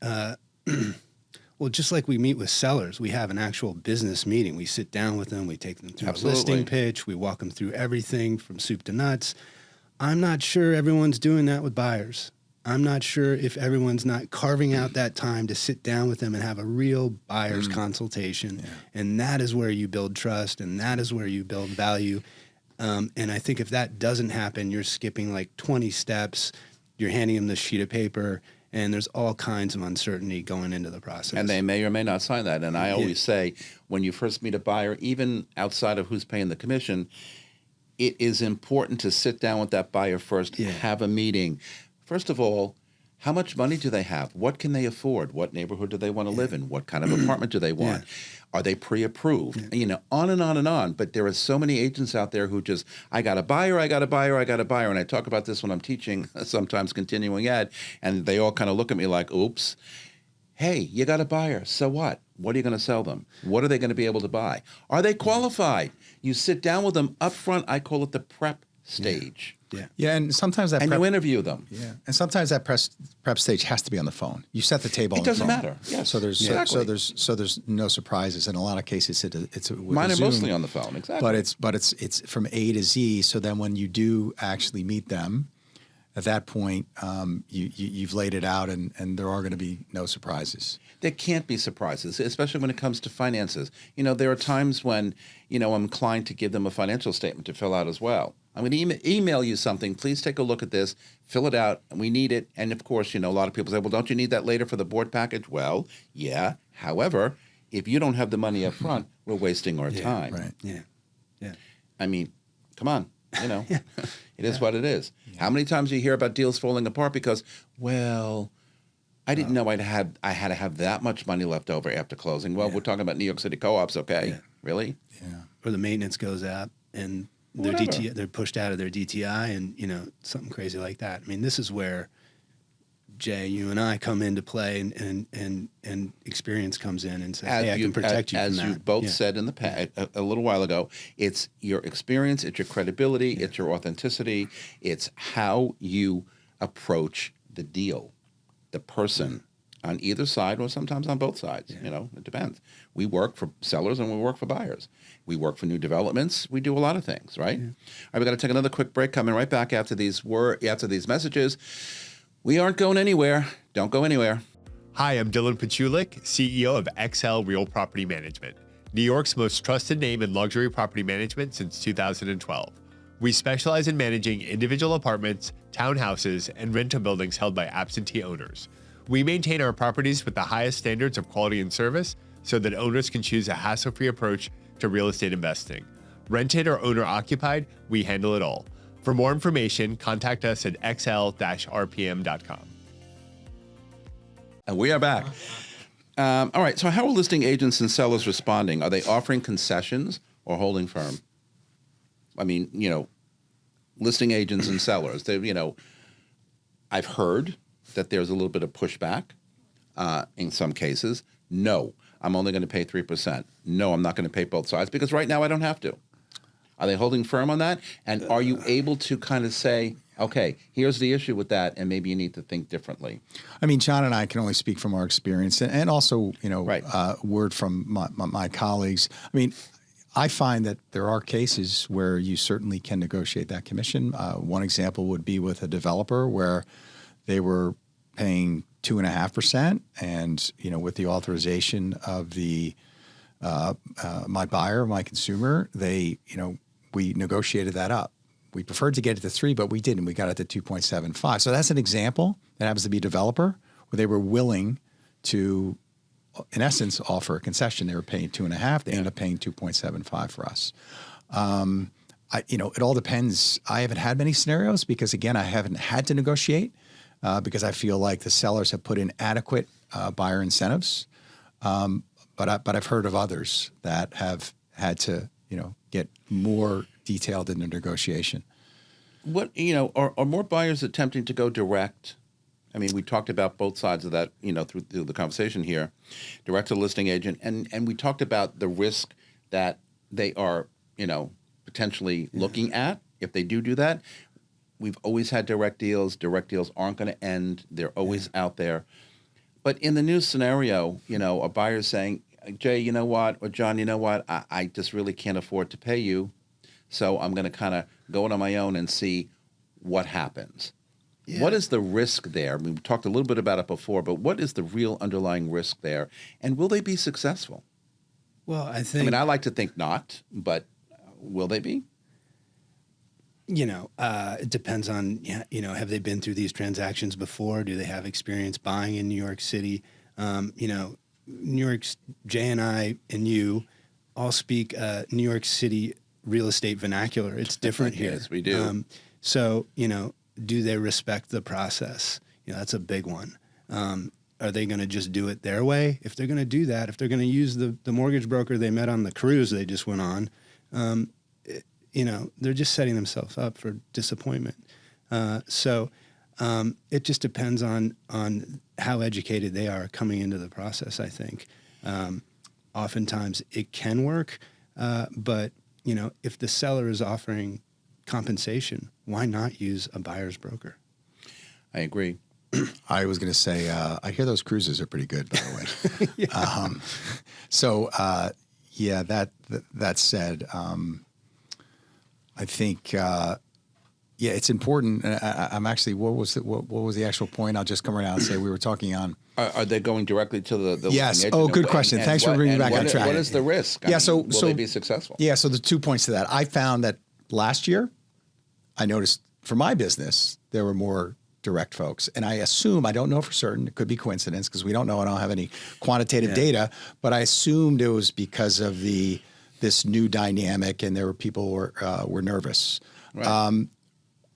Well, just like we meet with sellers, we have an actual business meeting. We sit down with them, we take them through Absolutely. a listing pitch, we walk them through everything from soup to nuts. I'm not sure everyone's doing that with buyers. I'm not sure if everyone's not carving out that time to sit down with them and have a real buyer's consultation. Yeah. And that is where you build trust, and that is where you build value. And I think if that doesn't happen, you're skipping like 20 steps, you're handing them the sheet of paper, and there's all kinds of uncertainty going into the process. And they may or may not sign that. And I always say, when you first meet a buyer, even outside of who's paying the commission, it is important to sit down with that buyer first, have a meeting. First of all, how much money do they have? What can they afford? What neighborhood do they want to live in? What kind of apartment do they want? Are they pre-approved? You know, on and on and on. But there are so many agents out there who just, I got a buyer, I got a buyer, I got a buyer. And I talk about this when I'm teaching, sometimes continuing ed, and they all kind of look at me like, oops. Hey, you got a buyer, so what? What are you going to sell them? What are they going to be able to buy? Are they qualified? You sit down with them up front. I call it the prep stage. Yeah, and sometimes that you interview them. Yeah, and sometimes that prep stage has to be on the phone. You set the table. It doesn't matter. Yes. So there's exactly. so there's no surprises. In a lot of cases, it's with mine are Zoom, mostly on the phone. Exactly. But it's from A to Z. So then when you do actually meet them, at that point, you've laid it out, and there are going to be no surprises. There can't be surprises, especially when it comes to finances. You know, there are times when, you know, I'm inclined to give them a financial statement to fill out as well. I'm going to email you something. Please take a look at this, fill it out, and we need it. And of course, you know, a lot of people say, well, don't you need that later for the board package? Well, yeah. However, if you don't have the money up front, we're wasting our time. Right. Yeah. I mean, come on. You know, it is what it is. How many times do you hear about deals falling apart because, well, I didn't know I had to have that much money left over after closing. Well, we're talking about New York City co-ops, okay? Yeah. Really? Yeah. Or the maintenance goes up and their DTI, they're pushed out of their DTI, and you know, something crazy like that. I mean, this is where Jay, you and I come into play, and experience comes in and says, "Hey, I can protect you from that." As you both said in the past, a little while ago, it's your experience, it's your credibility, it's your authenticity, it's how you approach the deal, the person on either side, or sometimes on both sides. You know, it depends. We work for sellers and we work for buyers. We work for new developments. We do a lot of things, right? All right, we got to take another quick break. Coming right back after these messages. We aren't going anywhere. Don't go anywhere. Hi, I'm Dylan Pachulik, CEO of XL Real Property Management, New York's most trusted name in luxury property management since 2012. We specialize in managing individual apartments, townhouses, and rental buildings held by absentee owners. We maintain our properties with the highest standards of quality and service so that owners can choose a hassle-free approach to real estate investing. Rented or owner-occupied, we handle it all. For more information, contact us at xl-rpm.com. And we are back. All right, so how are listing agents and sellers responding? Are they offering concessions or holding firm? I mean, you know, listing agents and sellers, they, you know, I've heard that there's a little bit of pushback in some cases. No, I'm only going to pay 3%. No, I'm not going to pay both sides because right now I don't have to. Are they holding firm on that? And are you able to kind of say, okay, here's the issue with that, and maybe you need to think differently? I mean, John and I can only speak from our experience, and also, you know, word from my colleagues. I mean, I find that there are cases where you certainly can negotiate that commission. One example would be with a developer where they were paying 2.5%, and you know, with the authorization of the my buyer, my consumer, they, you know, we negotiated that up. We preferred to get it to 3, but we didn't. We got it to 2.75. So that's an example. That happens to be a developer where they were willing to, in essence, offer a concession. They were paying 2.5. They ended up paying 2.75 for us. You know, it all depends. I haven't had many scenarios because, again, I haven't had to negotiate because I feel like the sellers have put in adequate buyer incentives. But I've heard of others that have had to, you know, get more detailed in the negotiation. What, you know, are more buyers attempting to go direct? I mean, we talked about both sides of that, you know, through the conversation here, direct to the listing agent, and we talked about the risk that they are, you know, potentially looking at if they do that. We've always had direct deals. Direct deals aren't going to end. They're always out there. But in the new scenario, a buyer's saying, Jay, you know what? Or John, you know what? I just really can't afford to pay you. So I'm going to kind of go it on my own and see what happens. Yeah. What is the risk there? We talked a little bit about it before, but what is the real underlying risk there? And will they be successful? Well, I like to think not, but will they be? It depends on, have they been through these transactions before? Do they have experience buying in New York City? New York's Jay and I and you all speak New York City real estate vernacular. It's different here. Yes, we do. So, do they respect the process? That's a big one. Are they going to just do it their way? If they're going to do that, if they're going to use the mortgage broker they met on the cruise they just went on, they're just setting themselves up for disappointment. So it just depends on how educated they are coming into the process, I think. Oftentimes it can work, but, if the seller is offering compensation, why not use a buyer's broker? I agree. I was going to say, I hear those cruises are pretty good, by the way. That said, I think, it's important. I'm actually, what was the actual point? I'll just come around and say we were talking on. Are they going directly to the yes. listing agent? Oh, good question. Thanks for bringing me back on track. What is the risk? Will they be successful? Yeah. So the 2 points to that. I found that last year, I noticed for my business, there were more direct folks. And I assume, I don't know for certain, it could be coincidence because we don't know, I don't have any quantitative data, but I assumed it was because of this new dynamic and there were people were nervous. Right.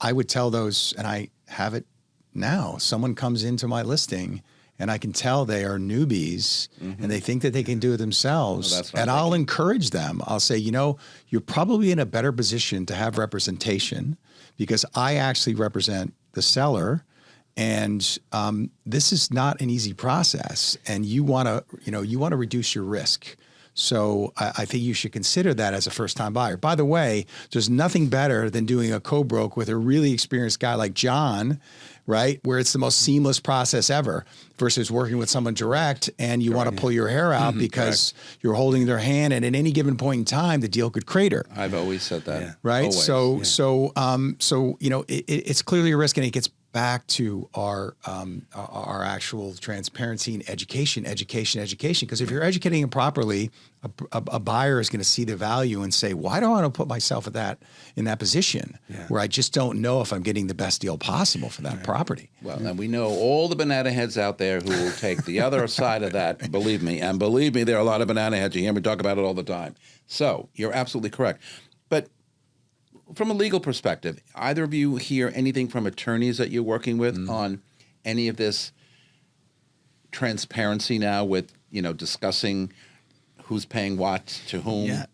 I would tell those, and I have it now, someone comes into my listing and I can tell they are newbies and they think that they can do it themselves. And I'll encourage them. I'll say, you're probably in a better position to have representation because I actually represent the seller. And this is not an easy process. And you want to reduce your risk. So I think you should consider that as a first-time buyer. By the way, there's nothing better than doing a co-broke with a really experienced guy like John, right? Where it's the most seamless process ever versus working with someone direct and you want to pull your hair out because you're holding their hand and at any given point in time, the deal could crater. I've always said that. Yeah. Right? Always. So it's clearly a risk and it gets back to our actual transparency and education. Because if you're educating them properly, a buyer is going to see the value and say, why do I want to put myself in that position where I just don't know if I'm getting the best deal possible for that property? Well, and we know all the banana heads out there who will take the other side of that, believe me. And believe me, there are a lot of banana heads. You hear me talk about it all the time. So you're absolutely correct. But from a legal perspective, either of you hear anything from attorneys that you're working with on any of this transparency now with, discussing who's paying what to whom? Yeah.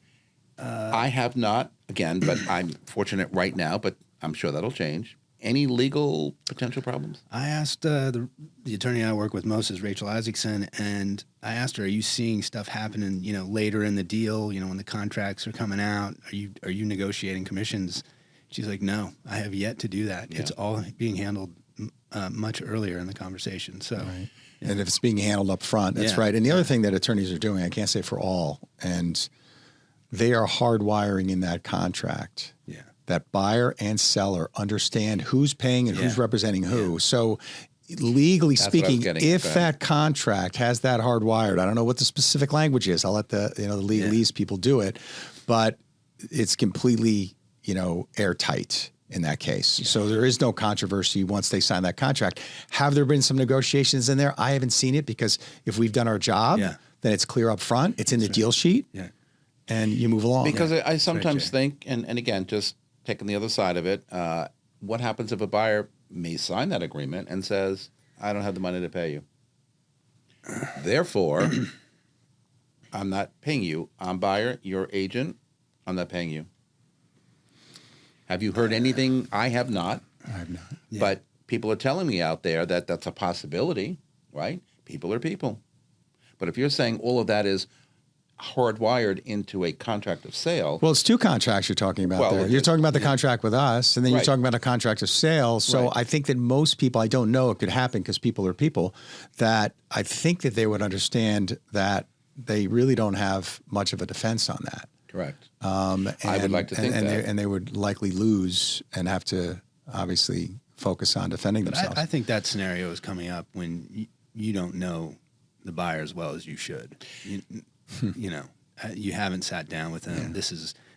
I have not, again, but I'm fortunate right now, but I'm sure that'll change. Any legal potential problems? I asked the attorney I work with most is Rachel Isaacson, and I asked her, "Are you seeing stuff happening, later in the deal? When the contracts are coming out, are you negotiating commissions?" She's like, "No, I have yet to do that. Yeah. It's all being handled much earlier in the conversation." So, and if it's being handled up front, that's right. And the other thing that attorneys are doing, I can't say for all, and they are hardwiring in that contract. Yeah. That buyer and seller understand who's paying and who's representing who. Yeah. So legally speaking, if that contract has that hardwired, I don't know what the specific language is. I'll let the legalese people do it, but it's completely, airtight in that case. Yeah. So there is no controversy once they sign that contract. Have there been some negotiations in there? I haven't seen it because if we've done our job, then it's clear up front. It's in the deal sheet. Yeah. And you move along. Because I sometimes think, and again, just taking the other side of it, what happens if a buyer may sign that agreement and says, I don't have the money to pay you. Therefore, I'm not paying you. I'm buyer, you're agent, I'm not paying you. Have you heard anything? I have not. I have not. Yeah. But people are telling me out there that that's a possibility, right? People are people. But if you're saying all of that is hardwired into a contract of sale. Well, it's two contracts you're talking about there. You're talking about the contract with us, and then you're talking about a contract of sale. So I think that most people, I don't know, it could happen because people are people, that I think that they would understand that they really don't have much of a defense on that. Correct. I would like to think that. And they would likely lose and have to obviously focus on defending themselves. I think that scenario is coming up when you don't know the buyer as well as you should. You know, you haven't sat down with them.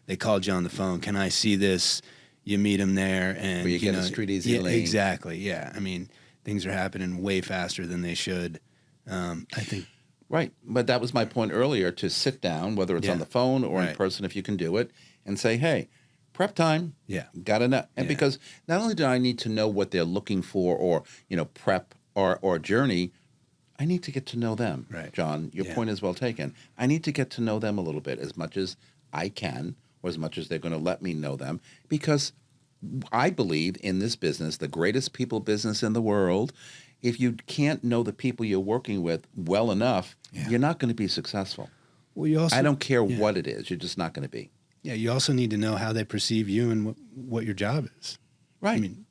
They called you on the phone. Can I see this? You meet them there, and where you get a street easy lane. Exactly. Yeah. I mean, things are happening way faster than they should. I think. Right. But that was my point earlier, to sit down, whether it's on the phone or in person, if you can do it, and say, hey, prep time. Yeah. Got to know. And because not only do I need to know what they're looking for, or, prep or journey, I need to get to know them. Right. John, your point is well taken. I need to get to know them a little bit, as much as I can, or as much as they're going to let me know them, because I believe in this business, the greatest people business in the world, if you can't know the people you're working with well enough, you're not going to be successful. Well, I don't care what it is. You're just not going to be. Yeah, you also need to know how they perceive you and what your job is. Right. I mean,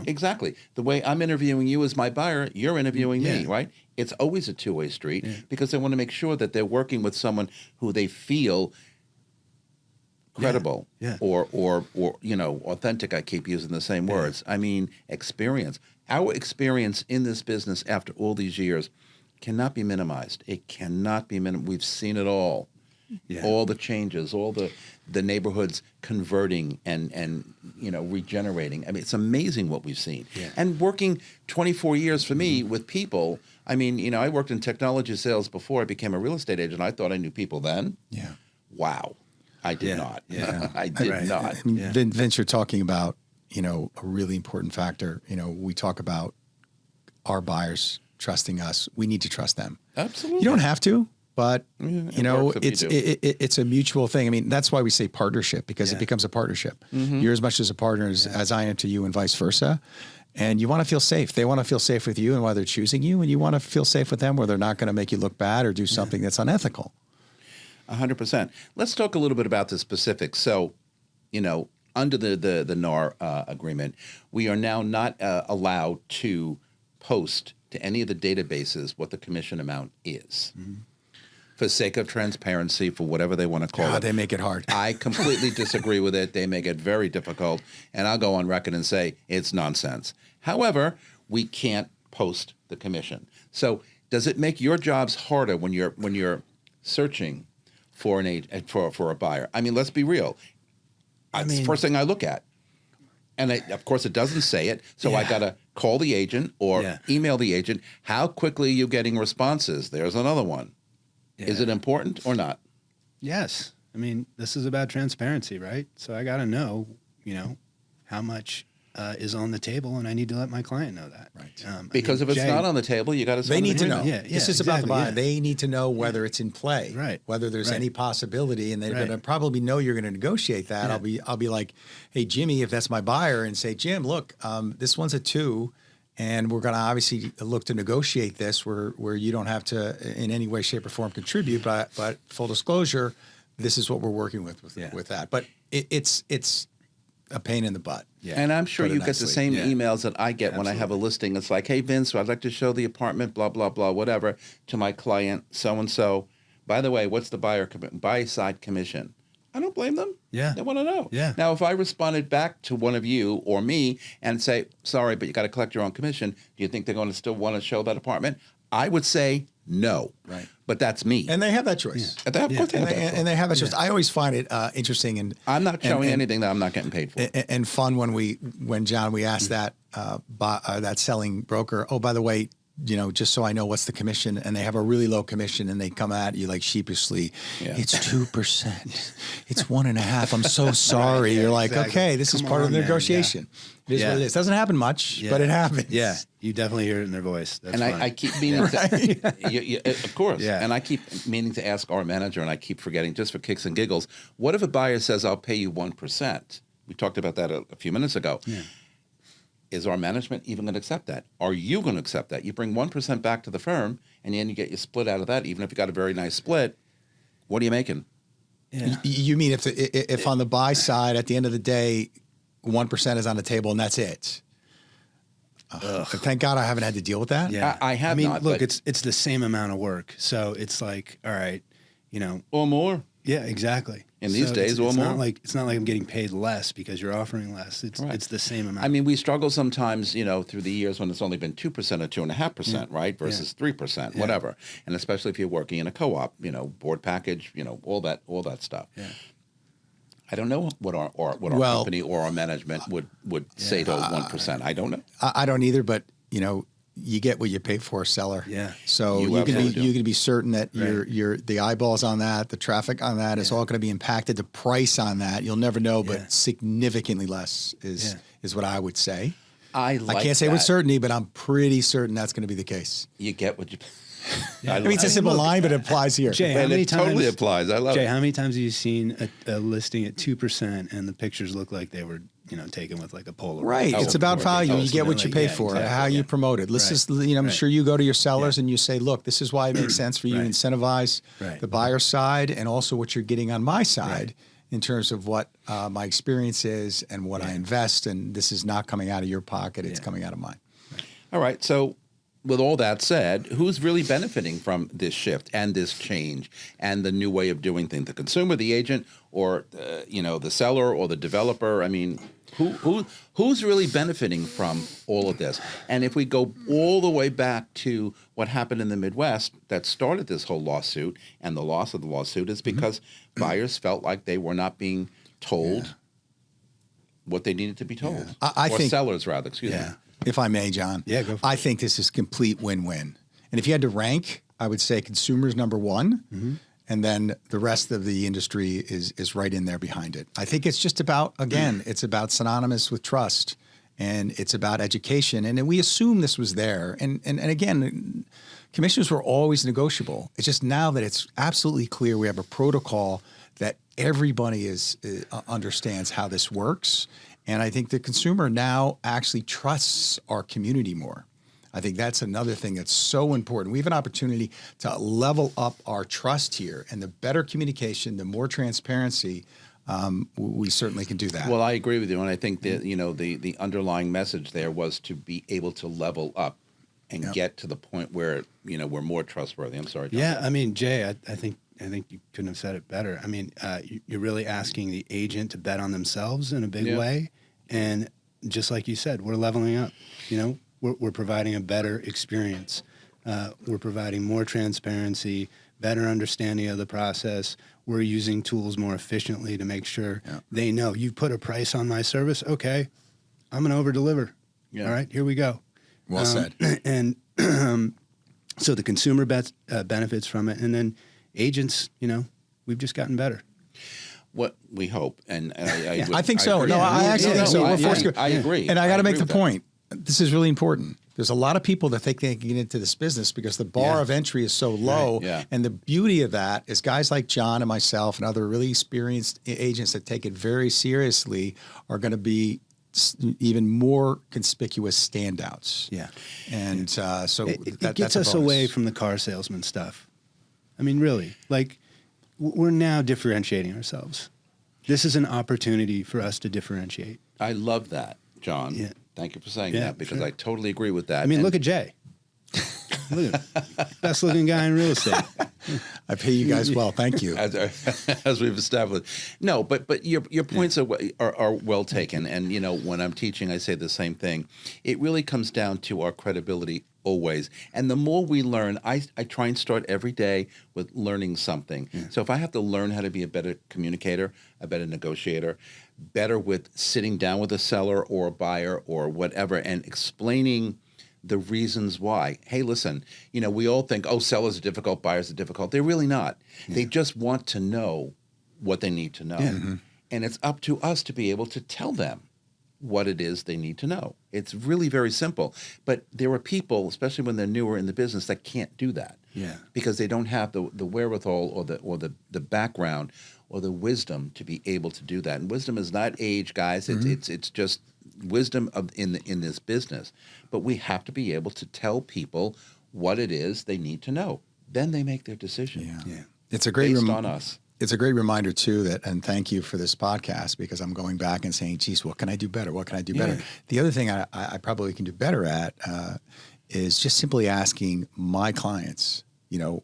exactly. The way I'm interviewing you as my buyer, you're interviewing me, right? It's always a two-way street, because they want to make sure that they're working with someone who they feel credible or authentic. I keep using the same words. I mean, experience. Our experience in this business after all these years cannot be minimized. It cannot be minimized. We've seen it all. Yeah. All the changes, all the neighborhoods converting and regenerating. I mean, it's amazing what we've seen. Yeah. And working 24 years for me with people, I mean, I worked in technology sales before I became a real estate agent. I thought I knew people then. Yeah. Wow. I did not. Yeah. I did not. Vince, you're talking about, a really important factor. We talk about our buyers trusting us. We need to trust them. Absolutely. You don't have to. But, it's a mutual thing. I mean, that's why we say partnership, because it becomes a partnership. Mm-hmm. You're as much as a partner as I am to you, and vice versa. And you want to feel safe. They want to feel safe with you and why they're choosing you. And you want to feel safe with them where they're not going to make you look bad or do something that's unethical. 100%. Let's talk a little bit about the specifics. So, under the NAR agreement, we are now not allowed to post to any of the databases what the commission amount is. Mm-hmm. For sake of transparency, for whatever they want to call it. They make it hard. I completely disagree with it. They make it very difficult. And I'll go on record and say it's nonsense. However, we can't post the commission. So does it make your jobs harder when you're searching for for a buyer? I mean, let's be real. It's the first thing I look at. And of course, it doesn't say it. So I got to call the agent or email the agent. How quickly are you getting responses? There's another one. Yeah. Is it important or not? Yes. I mean, this is about transparency, right? So I got to know, how much is on the table, and I need to let my client know that. Right. Because if it's not on the table, you got to. They need to know. Yeah, this is about the buyer. Yeah. They need to know whether it's in play, right? Whether there's any possibility, and they're going to probably know you're going to negotiate that. Yeah. I'll be like, hey, Jimmy, if that's my buyer, and say, Jim, look, this one's a 2. And we're going to obviously look to negotiate this where you don't have to in any way, shape, or form contribute. But full disclosure, this is what we're working with that. But it's a pain in the butt. Yeah. And I'm sure you get the same emails that I get when I have a listing. It's like, hey, Vince, I'd like to show the apartment, blah, blah, blah, whatever, to my client, so-and-so. By the way, what's the buy side commission? I don't blame them. Yeah. They want to know. Yeah. Now, if I responded back to one of you or me and say, sorry, but you got to collect your own commission, do you think they're going to still want to show that apartment? I would say no. Right. But that's me. And they have that choice. Yeah. Of course they have that choice. And they have that choice. I always find it interesting. And I'm not showing anything that I'm not getting paid for. And fun when John, we asked that selling broker, oh, by the way, just so I know what's the commission, and they have a really low commission, and they come at you like sheepishly, it's 2%, it's 1.5%. I'm so sorry. You're like, okay, this is part of the negotiation. It is what it is. Doesn't happen much, but it happens. Yeah, you definitely hear it in their voice. That's and I keep meaning to, of course. Yeah. And I keep meaning to ask our manager, and I keep forgetting, just for kicks and giggles, what if a buyer says, I'll pay you 1%? We talked about that a few minutes ago. Yeah. Is our management even going to accept that? Are you going to accept that? You bring 1% back to the firm, and then you get your split out of that, even if you got a very nice split. What are you making? Yeah. You mean if on the buy side, at the end of the day, 1% is on the table and that's it? Thank God I haven't had to deal with that. Yeah. I have not, look, but- it's the same amount of work. So it's like, all right, Or more. yeah, exactly. In these days, or it's more. Not like, it's not like I'm getting paid less because you're offering less. It's the same amount. I mean, we struggle sometimes, through the years when it's only been 2% or 2.5%, right? Versus 3%, whatever. And especially if you're working in a co-op, board package, all that stuff. Yeah. I don't know what our company or our management would say to 1%. I don't know. I don't either, but you get what you pay for, seller. Yeah. So You you absolutely do. can be certain that your the eyeballs on that, the traffic on that is all going to be impacted. The price on that, you'll never know, but significantly less is what I would say. I can't say with certainty, but I'm pretty certain that's going to be the case. You get what you. I mean, it's a simple line, but it applies here. Jay, how And many it times, totally applies. I love Jay, it. how many times have you seen a listing at 2% and the pictures look like they were, taken with like a Polaroid? Right. Oh, it's about of course. value. Oh, You get what you pay for, exactly, how you promote it. Let's just, I'm sure you go to your sellers and you say, look, this is why it makes sense for you to incentivize the buyer side and also what you're getting on my side in terms of what my experience is and what I invest. And this is not coming out of your pocket. It's coming out of mine. All right. So, with all that said, who's really benefiting from this shift and this change and the new way of doing things? The consumer, the agent, or the seller or the developer? I mean, who's really benefiting from all of this? And if we go all the way back to what happened in the Midwest that started this whole lawsuit, and the loss of the lawsuit is because buyers felt like they were not being told what they needed to be told. I or think sellers, rather. Excuse me. If I may, John. Yeah, go for I think this is complete win-win. And if you had to rank, I would say consumers number one, and then the rest of the industry is right in there behind it. I think it's just about, again, it's about synonymous with trust, and it's about education. And we assume this was there. And again, commissions were always negotiable. It's just now that it's absolutely clear we have a protocol that everybody understands how this works. And I think the consumer now actually trusts our community more. I think that's another thing that's so important. We have an opportunity to level up our trust here, and the better communication, the more transparency, we certainly can do that. Well, I agree with you, and I think that the underlying message there was to be able to level up and get to the point where we're more trustworthy. I'm sorry, John. Yeah, I mean, Jay, I think you couldn't have said it better. I mean, you're really asking the agent to bet on themselves in a big way, and just like you said, we're leveling up. We're providing a better experience. We're providing more transparency, better understanding of the process. We're using tools more efficiently to make sure they know you put a price on my service. Okay, I'm going to over deliver. Yeah. All right, here we go. Well said. And so the consumer benefits from it, and then agents, we've just gotten better. What we hope, and I, I think so. agree. No, I actually think so. We're forced to- I agree. And I got to make the agree with that. point. This is really important. There's a lot of people that think they can get into this business because the bar of entry is so low. Right, yeah. And the beauty of that is guys like John and myself and other really experienced agents that take it very seriously are going to be even more conspicuous standouts. Yeah. And so It that's gets a us bonus. away from the car salesman stuff. I mean, really, like we're now differentiating ourselves. This is an opportunity for us to differentiate. I love that, John. Yeah. Thank you for saying Yeah, that, because sure. I totally agree with that. I mean, And look at Jay. Look at him. Best looking guy in real estate. I pay you guys well. Thank you. as we've established. No, but your points are well taken. And when I'm teaching, I say the same thing. It really comes down to our credibility always. And the more we learn, I try and start every day with learning something. Yeah. So if I have to learn how to be a better communicator, a better negotiator, better with sitting down with a seller or a buyer or whatever and explaining the reasons why. Hey, listen, we all think, sellers are difficult, buyers are difficult. They're really not. Yeah. They just want to know what they need to know. Yeah. Mm-hmm. And it's up to us to be able to tell them what it is they need to know. It's really very simple. But there are people, especially when they're newer in the business, that can't do that. Yeah. Because they don't have the wherewithal or the background or the wisdom to be able to do that. And wisdom is not age, guys. It's just wisdom in this business. But we have to be able to tell people what it is they need to know. Then they make their decision. Yeah. It's a great based on us. It's a great reminder too that, and thank you for this podcast, because I'm going back and saying, geez, what can I do better? What can I do better? The other thing I probably can do better at is just simply asking my clients,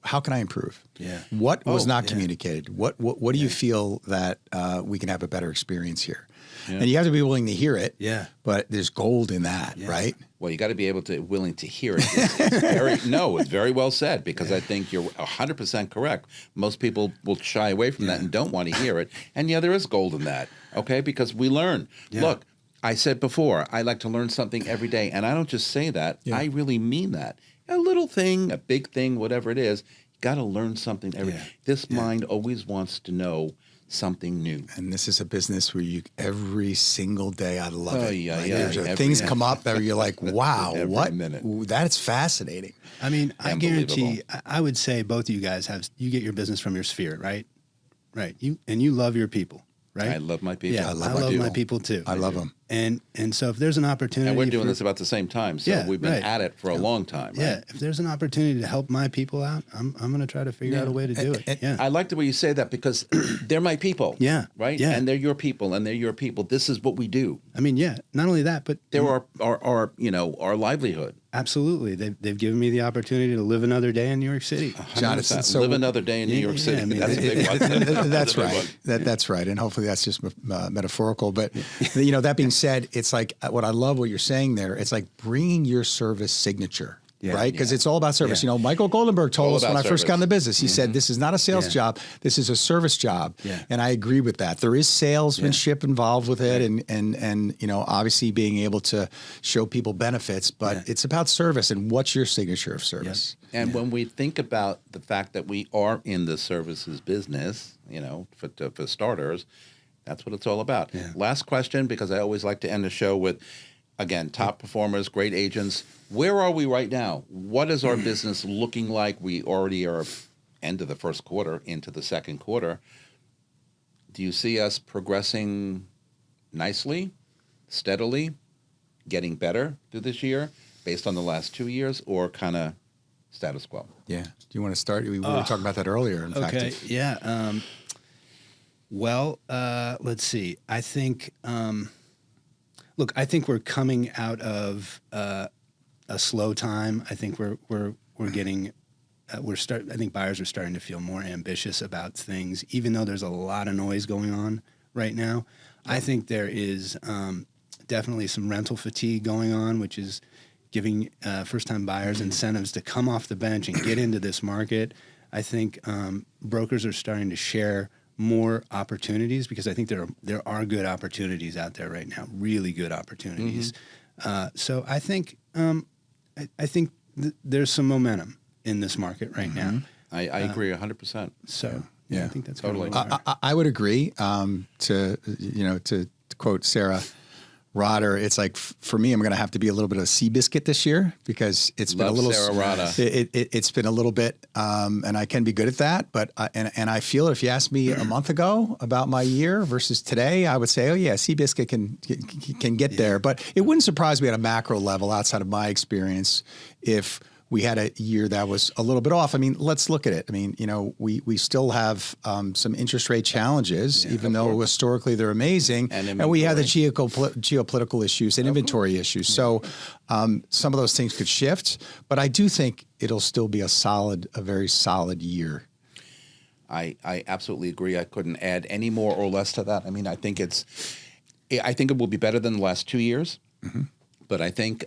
how can I improve? Yeah. What was not communicated? What do you feel that we can have a better experience here? Yeah. And you have to be willing to hear it. Yeah. But there's gold in that, right? Well, you got to be willing to hear it. It's very well said, because I think you're 100% correct. Most people will shy away from that and don't want to hear it. And there is gold in that, okay? Because we learn. Yeah. Look, I said before, I like to learn something every day. And I don't just say that. Yeah. I really mean that. A little thing, a big thing, whatever it is, you got to learn something every day. This mind always wants to know something new. And this is a business where every single day, I love it. Yeah. Things come up that you're like, wow, what? Minute. That's fascinating. I mean, I guarantee, I would say both of you guys you get your business from your sphere, right? Right. You love your people, right? I love my people. Yeah, I love my people too. I love them. And so if there's an opportunity, and we're doing this about the same time, so we've been at it for a long time. Right? Yeah, if there's an opportunity to help my people out, I'm going to try to figure out a way to do it. I like the way you say that, because they're my people. Yeah, right. Yeah, and they're your people, and they're your people. This is what we do. I mean, not only that, but they're our livelihood. Absolutely, they've given me the opportunity to live another day in New York City. Jonathan, live another day in New York City. I mean, that's a big one. That's right. That's right, and hopefully that's just metaphorical. But that being said, it's like what I love what you're saying there. It's like bringing your service signature. Right? Because it's all about service. Yeah. Michael Goldenberg told us when I first got in the business, he said, this is not a sales job. This is a service job. Yeah. And I agree with that. There is salesmanship involved with it and obviously being able to show people benefits, but it's about service. And what's your signature of service? Yeah. And when we think about the fact that we are in the services business, for starters, that's what it's all about. Yeah. Last question, because I always like to end the show with, again, top performers, great agents. Where are we right now? What is our business looking like? We already are end of the first quarter, into the second quarter. Do you see us progressing nicely, steadily, getting better through this year based on the last 2 years, or kind of status quo? Yeah. Do you want to start? We were talking about that earlier, in fact. Okay, yeah. Let's see. I think... Look, I think we're coming out of a slow time. I think we're getting I think buyers are starting to feel more ambitious about things, even though there's a lot of noise going on right now. Yeah. I think there is definitely some rental fatigue going on, which is giving first-time buyers incentives to come off the bench and get into this market. I think brokers are starting to share more opportunities, because I think there are good opportunities out there right now, really good opportunities. So I think there's some momentum in this market right now. I agree 100%. So yeah, I think that's totally. I would agree. To quote Sarah Rotter, it's like, for me, I'm going to have to be a little bit of a Seabiscuit this year, because it's been a little. Sarah Rotter. It's been a little bit, and I can be good at that. But and I feel if you asked me a month ago about my year versus today, I would say, oh yeah, Seabiscuit can get there. But it wouldn't surprise me at a macro level, outside of my experience, if we had a year that was a little bit off. I mean, let's look at it. I mean, we still have some interest rate challenges, even though historically they're amazing. And we have the geopolitical issues and inventory issues. So some of those things could shift. But I do think it'll still be a very solid year. I absolutely agree. I couldn't add any more or less to that. I mean, I think it will be better than the last 2 years. But I think...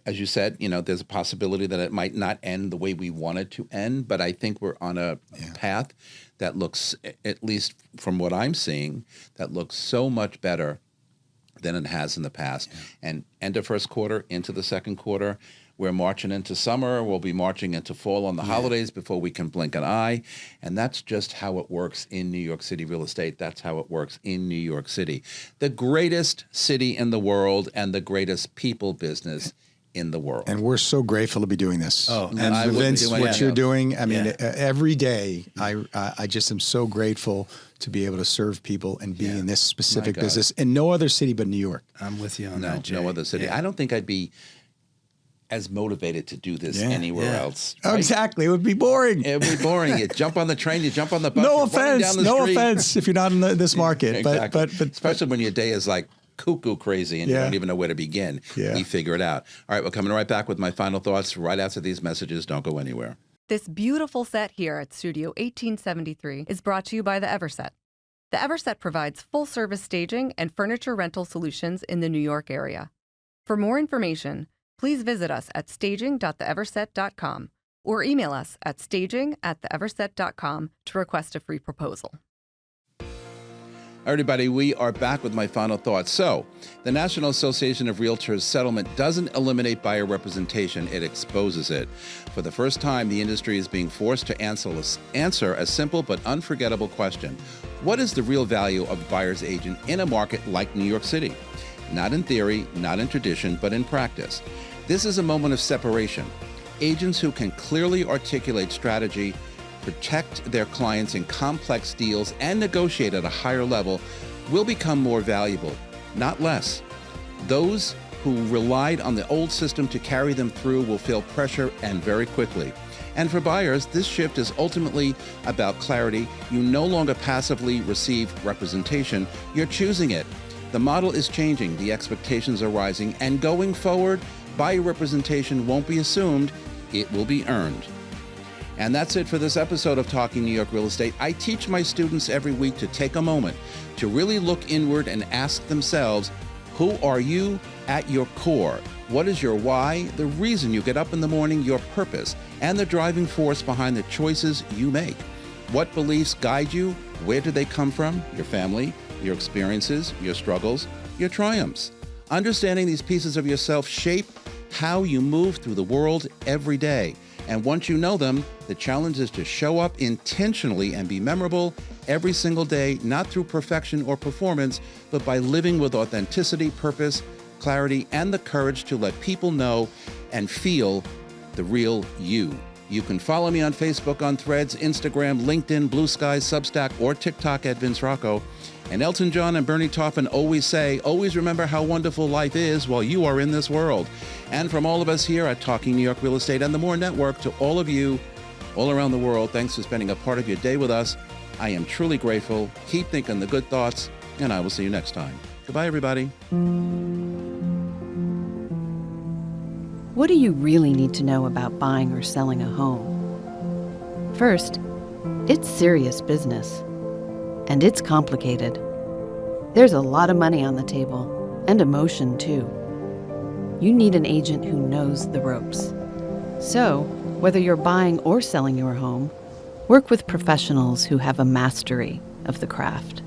as you said, there's a possibility that it might not end the way we want it to end, but I think we're on a path that looks, at least from what I'm seeing, that looks so much better than it has in the past. Yeah. And end of first quarter, into the second quarter, we're marching into summer. We'll be marching into fall on the holidays before we can blink an eye. And that's just how it works in New York City real estate. That's how it works in New York City. The greatest city in the world and the greatest people business in the world. And we're so grateful to be doing this. And Vince, what you're doing, I mean, every day, I just am so grateful to be able to serve people and be in this specific business in no other city but New York. I'm with you on that, Jay. No other city. I don't think I'd be as motivated to do this anywhere else. Oh, right? exactly. It would be boring. It would be boring. You jump on the train, you jump on the bus. No you're running offense. down the No street. offense if you're not in this market. Exactly. But especially when your day is like cuckoo crazy and you don't even know where to begin. Yeah. We figure it out. All right, we're coming right back with my final thoughts right after these messages. Don't go anywhere. This beautiful set here at Studio 1873 is brought to you by the Everset. The Everset provides full-service staging and furniture rental solutions in the New York area. For more information, please visit us at staging.theeverset.com or email us at staging@theeverset.com to request a free proposal. Everybody, we are back with my final thoughts. So, the National Association of Realtors settlement doesn't eliminate buyer representation, it exposes it. For the first time, the industry is being forced to answer a simple but unforgettable question. What is the real value of a buyer's agent in a market like New York City? Not in theory, not in tradition, but in practice. This is a moment of separation. Agents who can clearly articulate strategy, protect their clients in complex deals, and negotiate at a higher level will become more valuable, not less. Those who relied on the old system to carry them through will feel pressure, and very quickly. And for buyers, this shift is ultimately about clarity. You no longer passively receive representation, you're choosing it. The model is changing, the expectations are rising, and going forward, buyer representation won't be assumed, it will be earned. And that's it for this episode of Talking New York Real Estate. I teach my students every week to take a moment to really look inward and ask themselves, who are you at your core? What is your why, the reason you get up in the morning, your purpose, and the driving force behind the choices you make? What beliefs guide you? Where do they come from? Your family, your experiences, your struggles, your triumphs. Understanding these pieces of yourself shape how you move through the world every day. And once you know them, the challenge is to show up intentionally and be memorable every single day, not through perfection or performance, but by living with authenticity, purpose, clarity, and the courage to let people know and feel the real you. You can follow me on Facebook, on Threads, Instagram, LinkedIn, Blue Sky, Substack, or TikTok at Vince Rocco. And Elton John and Bernie Taupin always say, always remember how wonderful life is while you are in this world. And from all of us here at Talking New York Real Estate and the More Network, to all of you all around the world, thanks for spending a part of your day with us. I am truly grateful. Keep thinking the good thoughts, and I will see you next time. Goodbye, everybody. What do you really need to know about buying or selling a home? First, it's serious business. And it's complicated. There's a lot of money on the table, and emotion too. You need an agent who knows the ropes. So, whether you're buying or selling your home, work with professionals who have a mastery of the craft.